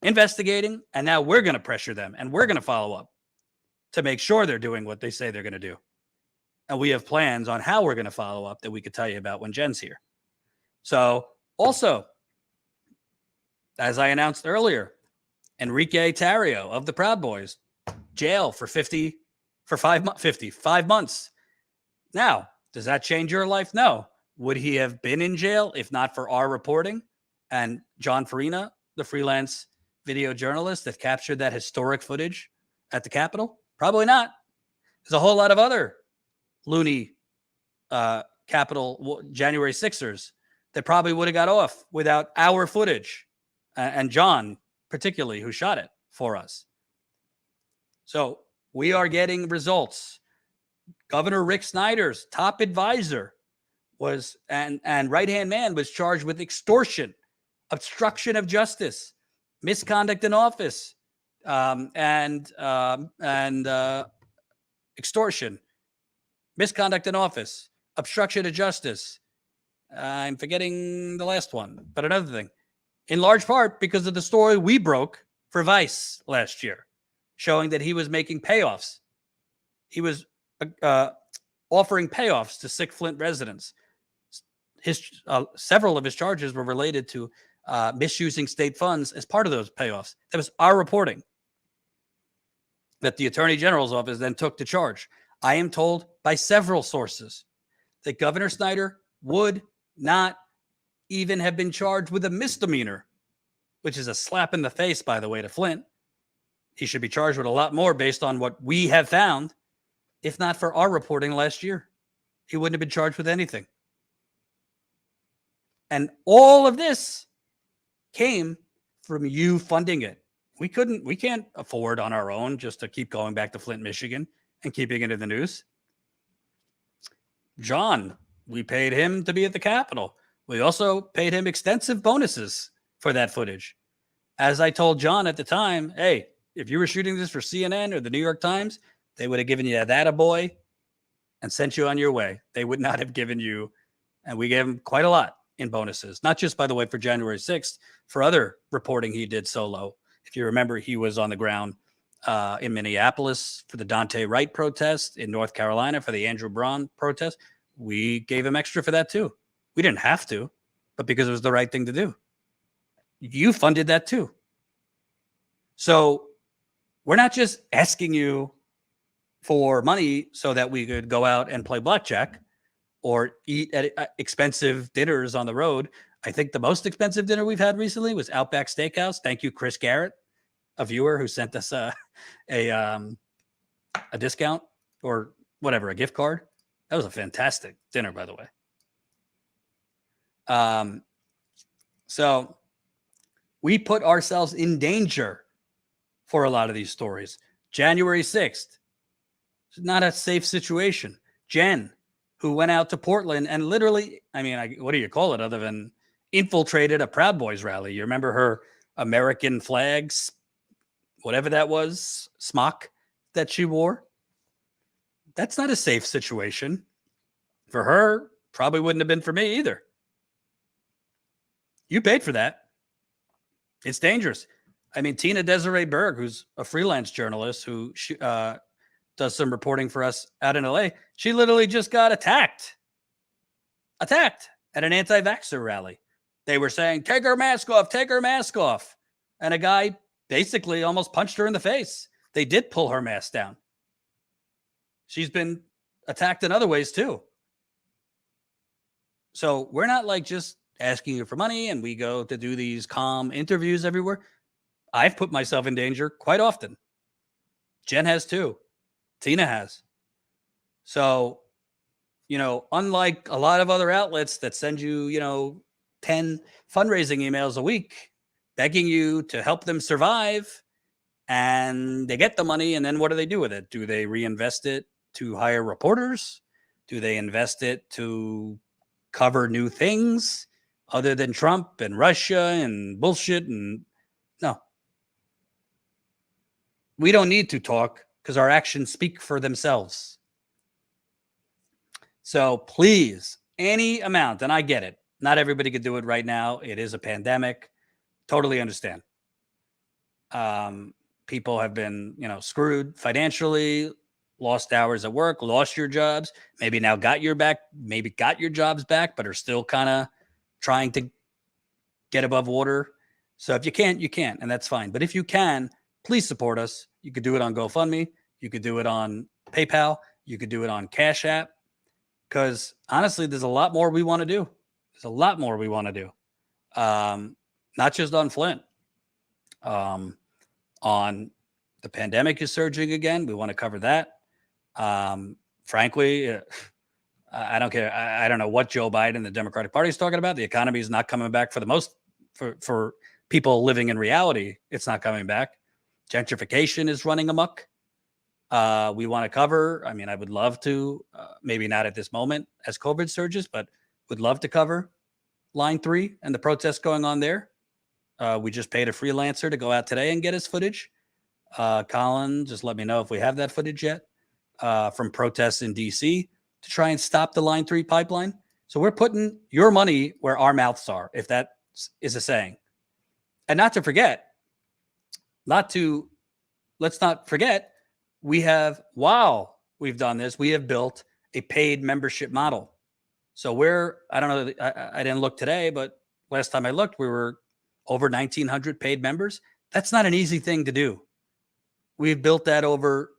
investigating, and now we're going to pressure them, and we're going to follow up to make sure they're doing what they say they're going to do. And we have plans on how we're going to follow up that we could tell you about when Jen's here. So also, as I announced earlier, Enrique Tarrio of the Proud Boys, jail for 5 months. Now, does that change your life? No. Would he have been in jail if not for our reporting and John Farina, the freelance video journalist that captured that historic footage at the Capitol? Probably not. There's a whole lot of other loony Capitol January 6ers that probably would have got off without our footage, and John particularly, who shot it for us. So we are getting results. Governor Rick Snyder's top advisor was and right-hand man was charged with extortion, obstruction of justice, misconduct in office, and extortion, misconduct in office, obstruction of justice. I'm forgetting the last one, but another thing, in large part because of the story we broke for Vice last year, showing that he was making payoffs. He was offering payoffs to sick Flint residents. Several of his charges were related to misusing state funds as part of those payoffs. That was our reporting that the Attorney General's office then took to charge. I am told by several sources that Governor Snyder would not even have been charged with a misdemeanor, which is a slap in the face, by the way, to Flint. He should be charged with a lot more based on what we have found. If not for our reporting last year, he wouldn't have been charged with anything. And all of this came from you funding it. We can't afford on our own just to keep going back to Flint, Michigan and keeping it in the news. John, we paid him to be at the Capitol. We also paid him extensive bonuses for that footage. As I told John at the time, hey, if you were shooting this for CNN or the New York Times, they would have given you that attaboy and sent you on your way. They would not have given you, and we gave him quite a lot in bonuses, not just, by the way, for January 6th, for other reporting he did solo. If you remember, he was on the ground in Minneapolis for the Dante Wright protest, in North Carolina for the Andrew Braun protest. We gave him extra for that too. We didn't have to, but because it was the right thing to do. You funded that too. So we're not just asking you for money so that we could go out and play blackjack or eat at expensive dinners on the road. I think the most expensive dinner we've had recently was Outback Steakhouse. Thank you, Chris Garrett, a viewer who sent us a discount or whatever, a gift card. That was a fantastic dinner, by the way. So we put ourselves in danger for a lot of these stories. January 6th, it's not a safe situation. Jen, who went out to Portland and literally, what do you call it other than infiltrated a Proud Boys rally? You remember her American flags, whatever that was, smock that she wore? That's not a safe situation. For her, probably wouldn't have been for me either. You paid for that. It's dangerous. Tina Desiree Berg, who's a freelance journalist who does some reporting for us out in LA, she literally just got attacked at an anti-vaxxer rally. They were saying, take her mask off. And a guy basically almost punched her in the face. They did pull her mask down. She's been attacked in other ways too. So we're not like just asking you for money and we go to do these calm interviews everywhere. I've put myself in danger quite often. Jen has too. Tina has. So, unlike a lot of other outlets that send you, 10 fundraising emails a week begging you to help them survive, and they get the money, and then what do they do with it? Do they reinvest it to hire reporters? Do they invest it to cover new things other than Trump and Russia and bullshit? And no. We don't need to talk because our actions speak for themselves. So please, any amount, and I get it. Not everybody could do it right now. It is a pandemic. Totally understand. People have been, screwed financially, lost hours at work, lost your jobs, maybe now got your jobs back, but are still kind of trying to get above water. So if you can't, you can't, and that's fine. But if you can, please support us. You could do it on GoFundMe. You could do it on PayPal. You could do it on Cash App. Because honestly, there's a lot more we want to do. Not just on Flint. On the pandemic is surging again. We want to cover that. Frankly, I don't care. I don't know what Joe Biden, the Democratic Party, is talking about. The economy is not coming back for people living in reality. It's not coming back. Gentrification is running amok. We want to cover. I would love to, maybe not at this moment as COVID surges, but would love to cover Line 3 and the protests going on there. We just paid a freelancer to go out today and get us footage. Colin, just let me know if we have that footage yet from protests in D.C. to try and stop the Line 3 pipeline. So we're putting your money where our mouths are, if that is a saying. And let's not forget, while we've done this, we have built a paid membership model. So I don't know, I didn't look today, but last time I looked, we were over 1,900 paid members. That's not an easy thing to do. We've built that over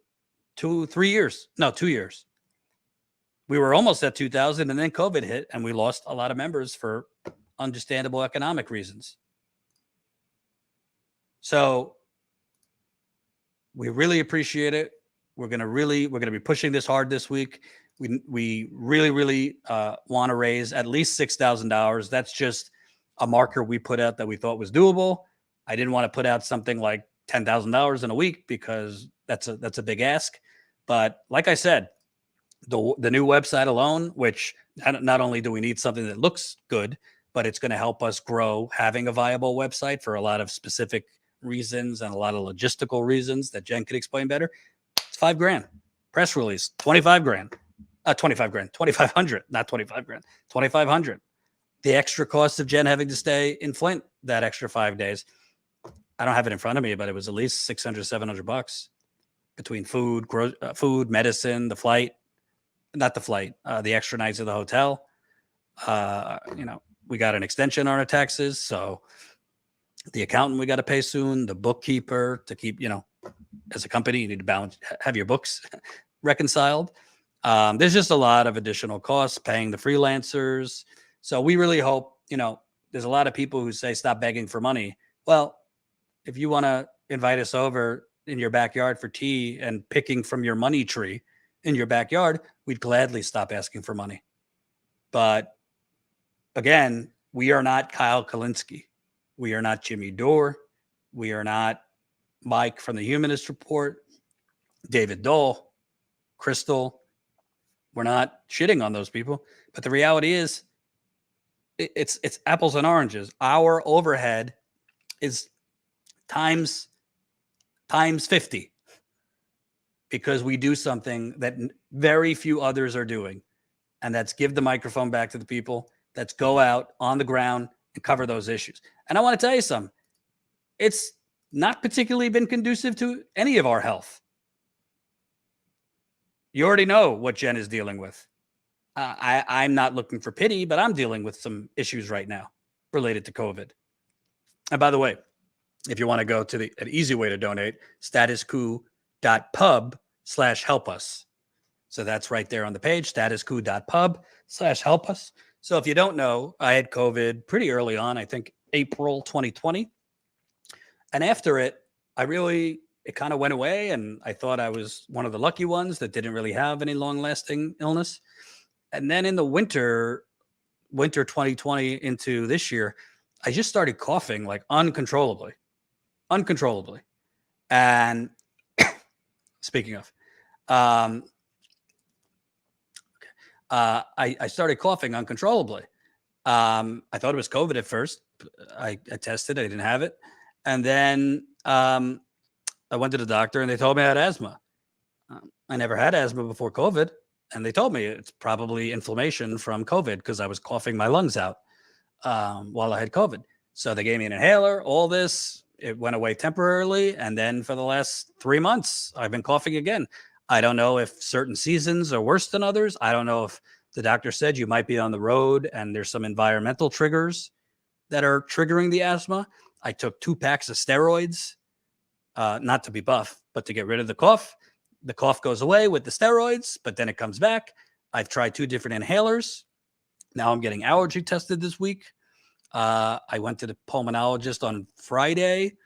2 years. No, 2 years. We were almost at 2,000, and then COVID hit, and we lost a lot of members for understandable economic reasons. So we really appreciate it. We're gonna be pushing this hard this week. We really want to raise at least $6,000. That's just a marker we put out that we thought was doable. I didn't want to put out something like $10,000 in a week because that's a big ask. But like I said, the new website alone, which not only do we need something that looks good, but it's going to help us grow having a viable website for a lot of specific reasons and a lot of logistical reasons that Jen could explain better. It's $5,000. Press release, 25 grand. 25 grand, 2,500, not 25 grand, 2,500. The extra cost of Jen having to stay in Flint that extra 5 days. I don't have it in front of me, but it was at least 600, $700 between food, medicine, the flight, not the flight, the extra nights of the hotel. We got an extension on our taxes. So the accountant we got to pay soon, the bookkeeper to keep, as a company, you need to have your books reconciled. There's just a lot of additional costs, paying the freelancers. So we really hope, there's a lot of people who say, stop begging for money. Well, if you want to invite us over in your backyard for tea and picking from your money tree in your backyard, we'd gladly stop asking for money. But again, we are not Kyle Kalinske. We are not Jimmy Dore. We are not Mike from the Humanist Report, David Dole, Crystal. We're not shitting on those people. But the reality is, it's apples and oranges. Our overhead is times 50 because we do something that very few others are doing. And that's give the microphone back to the people. That's go out on the ground and cover those issues. And I want to tell you something. It's not particularly been conducive to any of our health. You already know what Jen is dealing with. I'm not looking for pity, but I'm dealing with some issues right now related to COVID. And by the way, if you want to go to an easy way to donate, statuscoup.pub/help us. So that's right there on the page, statuscoup.pub/help us. So if you don't know, I had COVID pretty early on, I think April 2020. And after it kind of went away. And I thought I was one of the lucky ones that didn't really have any long lasting illness. And then in the winter 2020 into this year, I just started coughing like uncontrollably. And speaking of, I started coughing uncontrollably. I thought it was COVID at first. I tested, I didn't have it. And then I went to the doctor and they told me I had asthma. I never had asthma before COVID. And they told me it's probably inflammation from COVID because I was coughing my lungs out while I had COVID. So they gave me an inhaler, all this. It went away temporarily. And then for the last 3 months, I've been coughing again. I don't know if certain seasons are worse than others. I don't know if the doctor said you might be on the road and there's some environmental triggers that are triggering the asthma. I took 2 packs of steroids, not to be buff, but to get rid of the cough. The cough goes away with the steroids, but then it comes back. I've tried 2 different inhalers. Now I'm getting allergy tested this week. I went to the pulmonologist on Friday.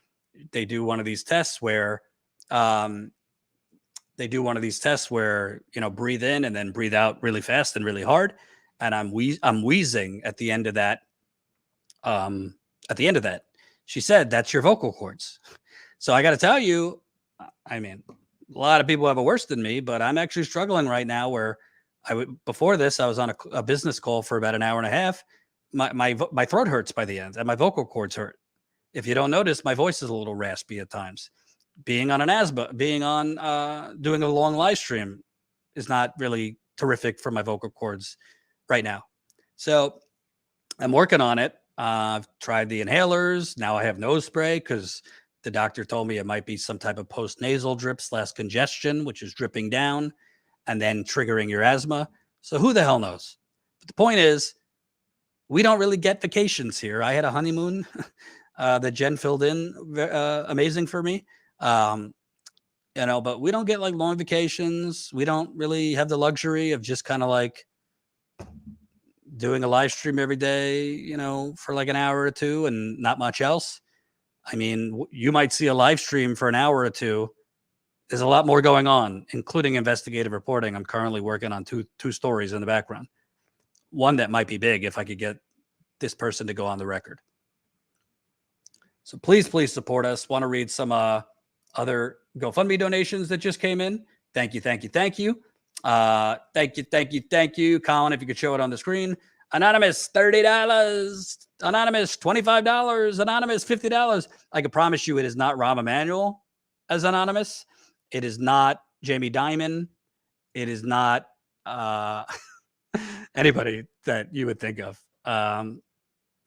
They do one of these tests where, breathe in and then breathe out really fast and really hard. And I'm wheezing at the end of that. She said, that's your vocal cords. So I got to tell you, I mean, a lot of people have it worse than me, but I'm actually struggling right now where before this, I was on a business call for about an hour and a half. My throat hurts by the end and my vocal cords hurt. If you don't notice, my voice is a little raspy at times. Doing a long live stream is not really terrific for my vocal cords right now. So I'm working on it. I've tried the inhalers. Now I have nose spray because the doctor told me it might be some type of post-nasal drip / congestion, which is dripping down and then triggering your asthma. So who the hell knows? But the point is, we don't really get vacations here. I had a honeymoon that Jen filled in, amazing for me. but we don't get like long vacations. We don't really have the luxury of just kind of like doing a live stream every day, for like an hour or two and not much else. I mean, you might see a live stream for an hour or two. There's a lot more going on, including investigative reporting. I'm currently working on two stories in the background. One that might be big if I could get this person to go on the record. So please support us. Want to read some other GoFundMe donations that just came in. Thank you. Thank you. Thank you. Colin, if you could show it on the screen. Anonymous, $30. Anonymous, $25. Anonymous, $50. I can promise you it is not Rahm Emanuel as anonymous. It is not Jamie Dimon. It is not anybody that you would think of.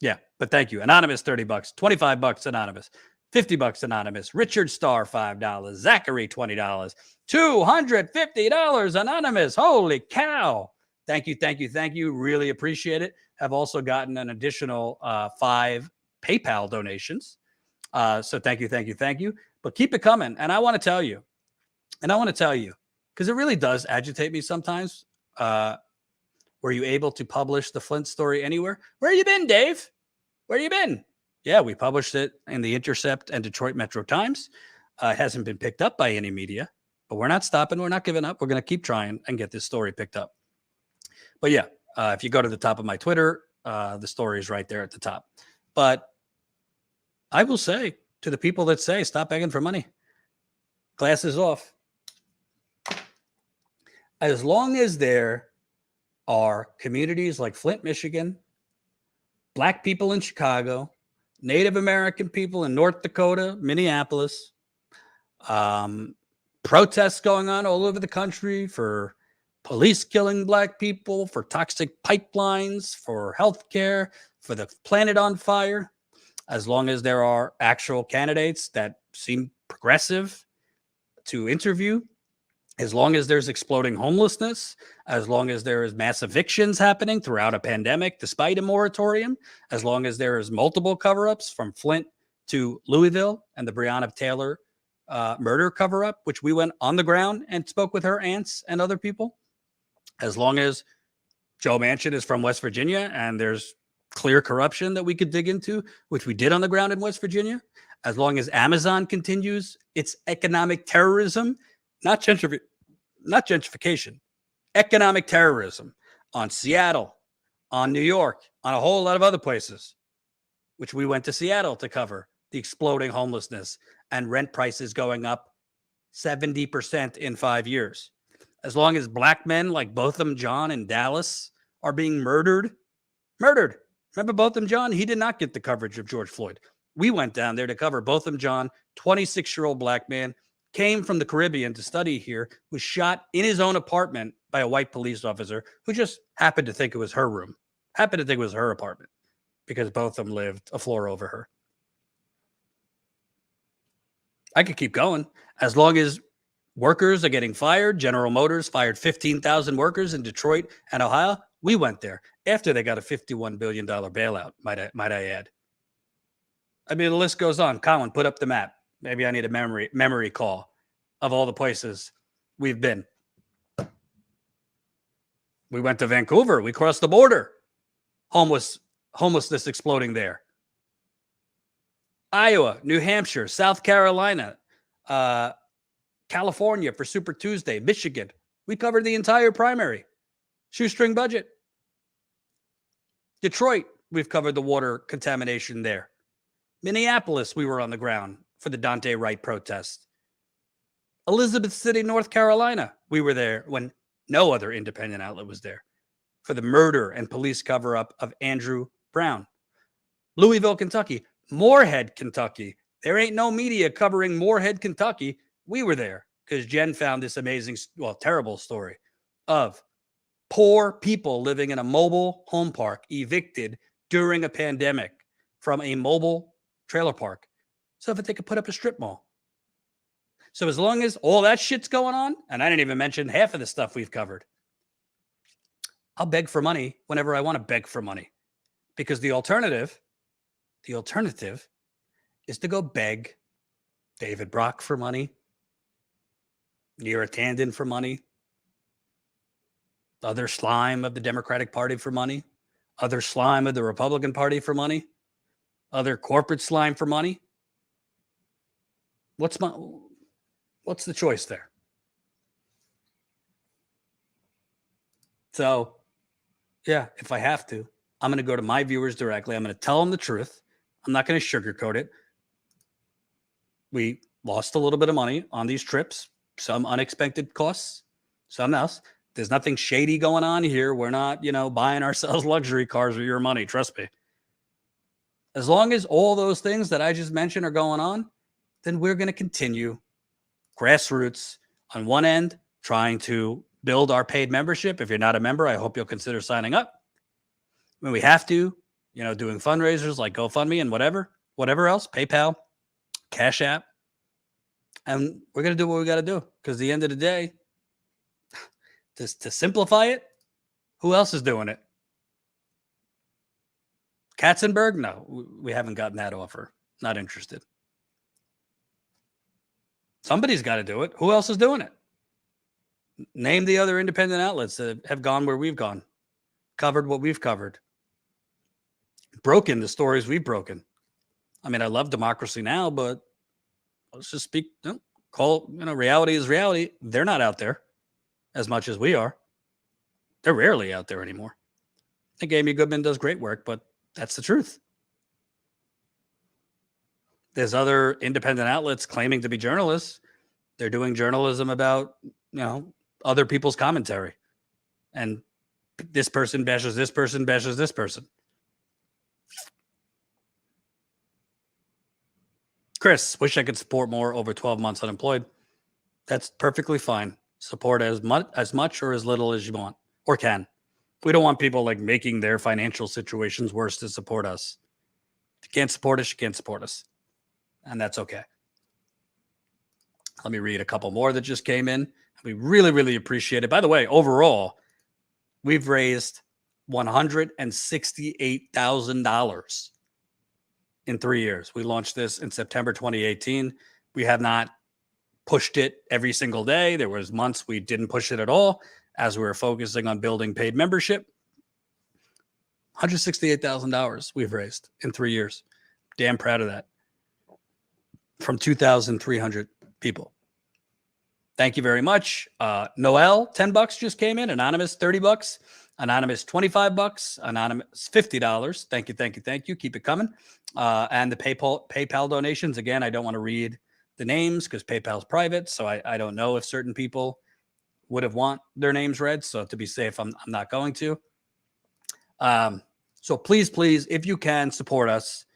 Yeah, but thank you. Anonymous, $30. $25 anonymous. $50 anonymous. Richard Starr, $5. Zachary, $20. $250 anonymous. Holy cow. Thank you. Really appreciate it. Have also gotten an additional 5 PayPal donations. So thank you. But keep it coming. And I want to tell you, because it really does agitate me sometimes. Were you able to publish the Flint story anywhere? Where you been, Dave? Where you been? Yeah, we published it in the Intercept and Detroit Metro Times. It hasn't been picked up by any media, but we're not stopping. We're not giving up. We're going to keep trying and get this story picked up. But yeah, if you go to the top of my Twitter, the story is right there at the top. But I will say to the people that say, stop begging for money, glasses off. As long as there are communities like Flint, Michigan, Black people in Chicago, Native American people in North Dakota, Minneapolis, protests going on all over the country for police killing Black people, for toxic pipelines, for healthcare, for the planet on fire. As long as there are actual candidates that seem progressive to interview, as long as there's exploding homelessness, as long as there is mass evictions happening throughout a pandemic, despite a moratorium, as long as there is multiple cover-ups from Flint to Louisville and the Breonna Taylor murder cover-up, which we went on the ground and spoke with her aunts and other people, as long as Joe Manchin is from West Virginia and there's clear corruption that we could dig into, which we did on the ground in West Virginia, as long as Amazon continues its economic terrorism, not gentrification, economic terrorism on Seattle, on New York, on a whole lot of other places, which we went to Seattle to cover the exploding homelessness and rent prices going up 70% in 5 years. As long as Black men like Botham Jean in Dallas are being murdered. Remember Botham Jean? He did not get the coverage of George Floyd. We went down there to cover Botham Jean, 26-year-old Black man, came from the Caribbean to study here, was shot in his own apartment by a white police officer who just happened to think it was her room, happened to think it was her apartment because Botham lived a floor over her. I could keep going. As long as workers are getting fired, General Motors fired 15,000 workers in Detroit and Ohio. We went there after they got a $51 billion bailout, might I add. I mean, the list goes on. Colin, put up the map. Maybe I need a memory call of all the places we've been. We went to Vancouver. We crossed the border. Homelessness exploding there. Iowa, New Hampshire, South Carolina, California for Super Tuesday, Michigan. We covered the entire primary. Shoestring budget. Detroit, we've covered the water contamination there. Minneapolis, we were on the ground for the Dante Wright protest. Elizabeth City, North Carolina, we were there when no other independent outlet was there for the murder and police cover-up of Andrew Brown. Louisville, Kentucky, Moorhead, Kentucky. There ain't no media covering Moorhead, Kentucky. We were there because Jen found this amazing, terrible story of poor people living in a mobile home park evicted during a pandemic from a mobile trailer park so that they could put up a strip mall. So as long as all that shit's going on, and I didn't even mention half of the stuff we've covered, I'll beg for money whenever I want to beg for money. Because the alternative is to go beg David Brock for money, You're a Tandon for money. Other slime of the Democratic Party for money. Other slime of the Republican Party for money. Other corporate slime for money. What's the choice there? So, yeah, if I have to, I'm going to go to my viewers directly. I'm going to tell them the truth. I'm not going to sugarcoat it. We lost a little bit of money on these trips, some unexpected costs, some else. There's nothing shady going on here. We're not, buying ourselves luxury cars with your money. Trust me. As long as all those things that I just mentioned are going on, then we're going to continue grassroots on one end, trying to build our paid membership. If you're not a member, I hope you'll consider signing up. When we have to, doing fundraisers like GoFundMe and whatever else, PayPal, Cash App. And we're going to do what we got to do, because at the end of the day, to simplify it, who else is doing it? Katzenberg? No, we haven't gotten that offer. Not interested. Somebody's got to do it. Who else is doing it? Name the other independent outlets that have gone where we've gone, covered what we've covered, broken the stories we've broken. I mean, I love Democracy Now!, but let's just speak, reality is reality. They're not out there as much as we are. They're rarely out there anymore. I think Amy Goodman does great work, but that's the truth. There's other independent outlets claiming to be journalists. They're doing journalism about, other people's commentary. And this person bashes this person, bashes this person. Chris, wish I could support more over 12 months unemployed. That's perfectly fine. Support as much or as little as you want or can. We don't want people making their financial situations worse to support us. If you can't support us, you can't support us. And that's okay. Let me read a couple more that just came in. We really, really appreciate it. By the way, overall, we've raised $168,000 in 3 years. We launched this in September 2018. We have not pushed it every single day. There was months we didn't push it at all as we were focusing on building paid membership. $168,000 we've raised in 3 years. Damn proud of that. From 2,300 people. Thank you very much. Noel, $10 just came in. Anonymous, $30. Anonymous, $25. Anonymous, $50. Thank you, thank you, thank you. Keep it coming. And the PayPal donations. Again, I don't want to read the names because PayPal's private, so I don't know if certain people would have want their names read. So to be safe, I'm not going to. So please, if you can, support us.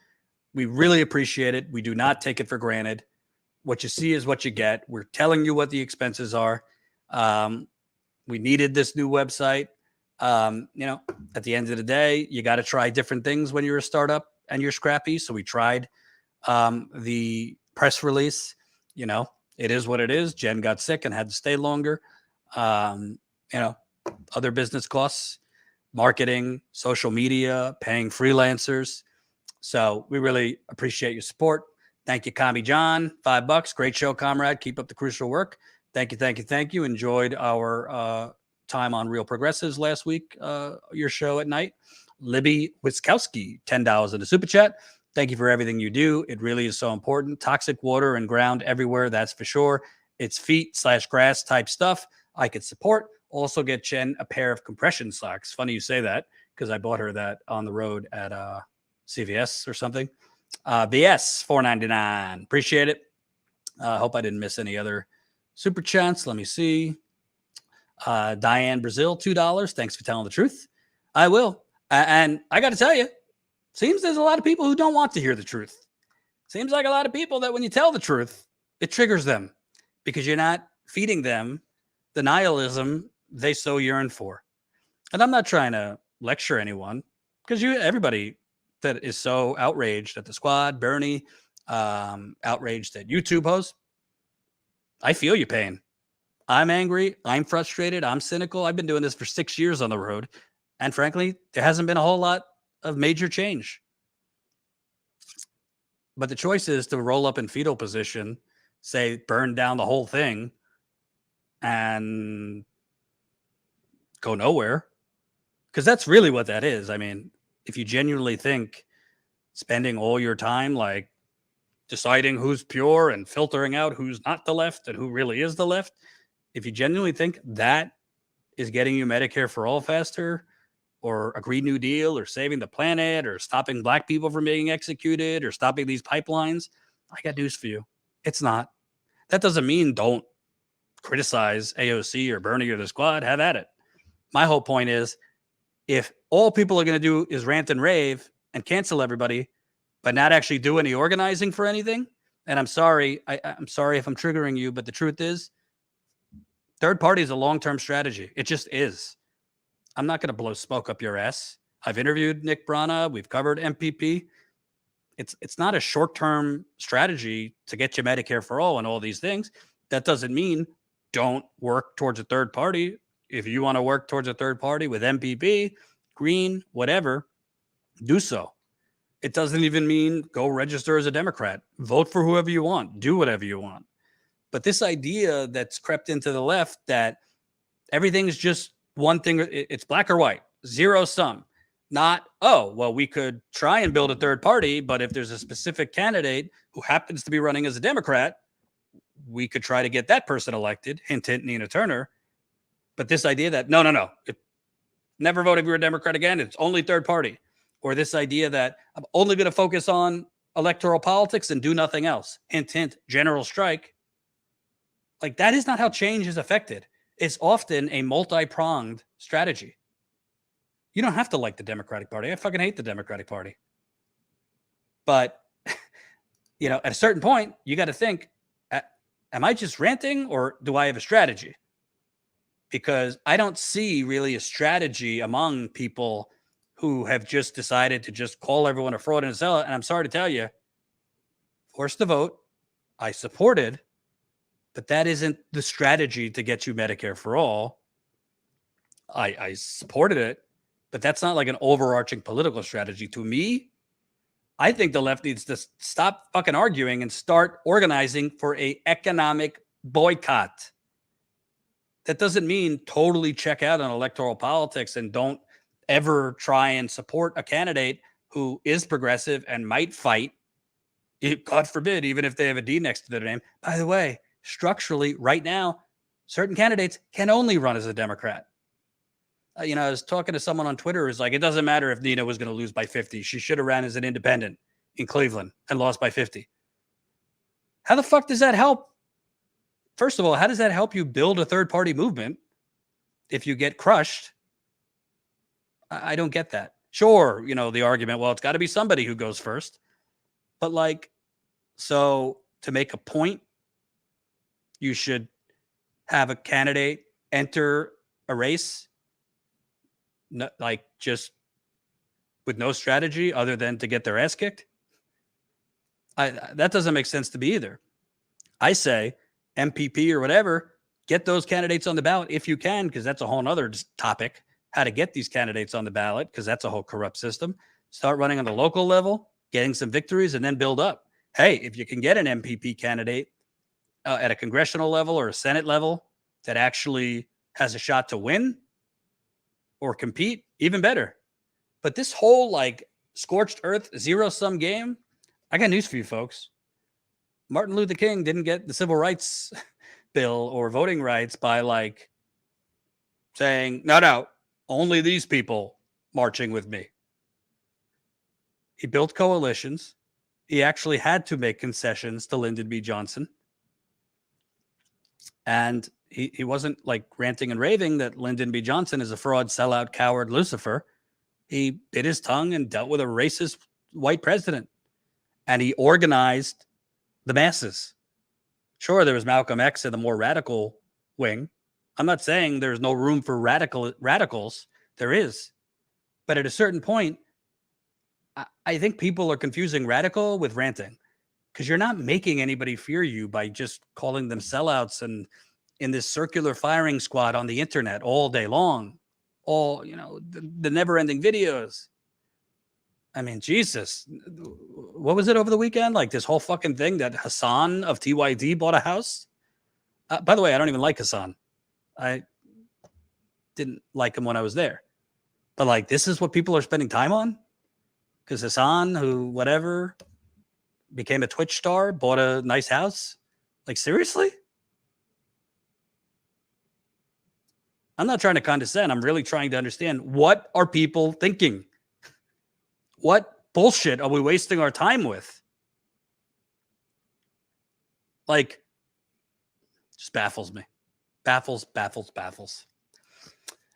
We really appreciate it. We do not take it for granted. What you see is what you get. We're telling you what the expenses are. We needed this new website. At the end of the day, you got to try different things when you're a startup and you're scrappy. So we tried the press release. It is what it is. Jen got sick and had to stay longer. Other business costs, marketing, social media, paying freelancers. So we really appreciate your support. Thank you, Kami John, $5. Great show, comrade. Keep up the crucial work. Thank you, thank you, thank you. Enjoyed our time on Real Progressives last week, your show at night. Libby Wiskowski, $10 in the super chat. Thank you for everything you do. It really is so important. Toxic water and ground everywhere, that's for sure. It's feet/grass type stuff I could support. Also get Jen a pair of compression socks. Funny you say that because I bought her that on the road at CVS or something. BS, $4.99. Appreciate it. I hope I didn't miss any other super chats. Let me see. Diane Brazil, $2. Thanks for telling the truth. I will. And I got to tell you, seems there's a lot of people who don't want to hear the truth. Seems like a lot of people that when you tell the truth, it triggers them because you're not feeding them the nihilism they so yearn for. And I'm not trying to lecture anyone because everybody that is so outraged at the squad, Bernie, outraged at YouTube hosts, I feel your pain. I'm angry. I'm frustrated. I'm cynical. I've been doing this for 6 years on the road. And frankly, there hasn't been a whole lot of major change. But the choice is to roll up in fetal position, say, burn down the whole thing, and go nowhere. Because that's really what that is. I mean, if you genuinely think spending all your time like deciding who's pure and filtering out who's not the left and who really is the left, if you genuinely think that is getting you Medicare for all faster, or a Green New Deal, or saving the planet, or stopping black people from being executed, or stopping these pipelines, I got news for you. It's not. That doesn't mean don't criticize AOC or Bernie or the squad. Have at it. My whole point is, if all people are going to do is rant and rave and cancel everybody, but not actually do any organizing for anything, and I'm sorry, I'm sorry if I'm triggering you, but the truth is, third party is a long-term strategy. It just is. I'm not going to blow smoke up your ass. I've interviewed Nick Brana. We've covered MPP. It's not a short-term strategy to get you Medicare for all and all these things. That doesn't mean don't work towards a third party. If you want to work towards a third party with MPP, Green, whatever, do so. It doesn't even mean go register as a Democrat. Vote for whoever you want. Do whatever you want. But this idea that's crept into the left that everything's just one thing, it's black or white, zero sum. Not, oh, well, we could try and build a third party, but if there's a specific candidate who happens to be running as a Democrat, we could try to get that person elected. Hint, hint, Nina Turner. But this idea that, no, never vote if you're a Democrat again. It's only third party. Or this idea that I'm only going to focus on electoral politics and do nothing else. Hint, hint, general strike. Like, that is not how change is affected. It's often a multi-pronged strategy. You don't have to like the Democratic Party. I fucking hate the Democratic Party. But, at a certain point, you got to think, am I just ranting or do I have a strategy? Because I don't see really a strategy among people who have just decided to just call everyone a fraud and a sellout. And I'm sorry to tell you, forced to vote, I supported, but that isn't the strategy to get you Medicare for all. I supported it, but that's not like an overarching political strategy. To me, I think the left needs to stop fucking arguing and start organizing for an economic boycott. That doesn't mean totally check out on electoral politics and don't ever try and support a candidate who is progressive and might fight, God forbid, even if they have a D next to their name. By the way, structurally, right now, certain candidates can only run as a Democrat. I was talking to someone on Twitter who's like, it doesn't matter if Nina was going to lose by 50. She should have ran as an independent in Cleveland and lost by 50. How the fuck does that help? First of all, how does that help you build a third-party movement if you get crushed? I don't get that. Sure, the argument, well, it's got to be somebody who goes first. But so to make a point, you should have a candidate enter a race, just with no strategy other than to get their ass kicked. That doesn't make sense to me either. I say MPP or whatever, get those candidates on the ballot if you can, because that's a whole other topic, how to get these candidates on the ballot, because that's a whole corrupt system. Start running on the local level, getting some victories, and then build up. Hey, if you can get an MPP candidate at a congressional level or a Senate level that actually has a shot to win or compete, even better. But this whole scorched earth, zero-sum game, I got news for you folks. Martin Luther King didn't get the civil rights bill or voting rights by saying, no, only these people marching with me. He built coalitions. He actually had to make concessions to Lyndon B. Johnson. And he wasn't ranting and raving that Lyndon B. Johnson is a fraud, sellout, coward, Lucifer. He bit his tongue and dealt with a racist white president. And he organized the masses. Sure, there was Malcolm X in the more radical wing. I'm not saying there's no room for radicals. There is. But at a certain point, I think people are confusing radical with ranting, because you're not making anybody fear you by just calling them sellouts and in this circular firing squad on the internet all day long. All, the never-ending videos. I mean, Jesus, what was it over the weekend? This whole fucking thing that Hassan of TYD bought a house. By the way, I don't even like Hassan. I didn't like him when I was there. But like, this is what people are spending time on? Because Hassan, who whatever, became a Twitch star, bought a nice house. Like, seriously? I'm not trying to condescend. I'm really trying to understand, what are people thinking? What bullshit are we wasting our time with? Like, just baffles me. Baffles.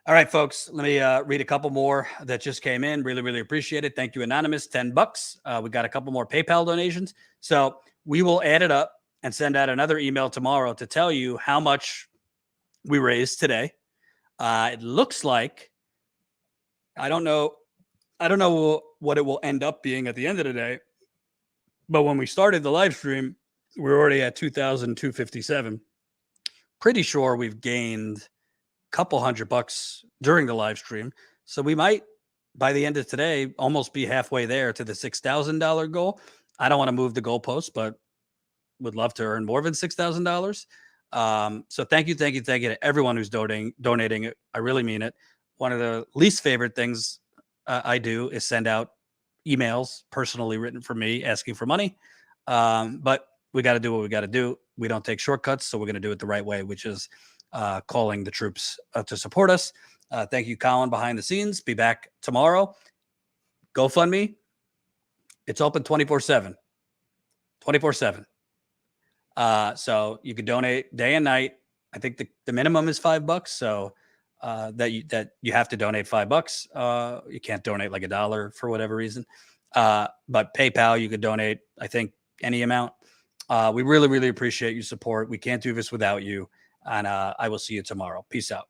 All right, folks, let me read a couple more that just came in. Really, really appreciate it. Thank you, Anonymous, $10. We got a couple more PayPal donations. So we will add it up and send out another email tomorrow to tell you how much we raised today. It looks like, I don't know what it will end up being at the end of the day, but when we started the live stream, we were already at 2,257. Pretty sure we've gained couple $100 during the live stream. So we might, by the end of today, almost be halfway there to the $6,000 goal. I don't want to move the goalpost, but would love to earn more than $6,000. So thank you to everyone who's donating. I really mean it. One of the least favorite things I do is send out emails personally written for me asking for money. But we got to do what we got to do. We don't take shortcuts, so we're going to do it the right way, which is calling the troops to support us. Thank you, Colin, behind the scenes. Be back tomorrow. GoFundMe. It's open 24/7. 24/7. So you could donate day and night. I think the minimum is $5. So that you have to donate $5. You can't donate like $1 for whatever reason. But PayPal, you could donate, I think, any amount. We really, really appreciate your support. We can't do this without you. And I will see you tomorrow. Peace out.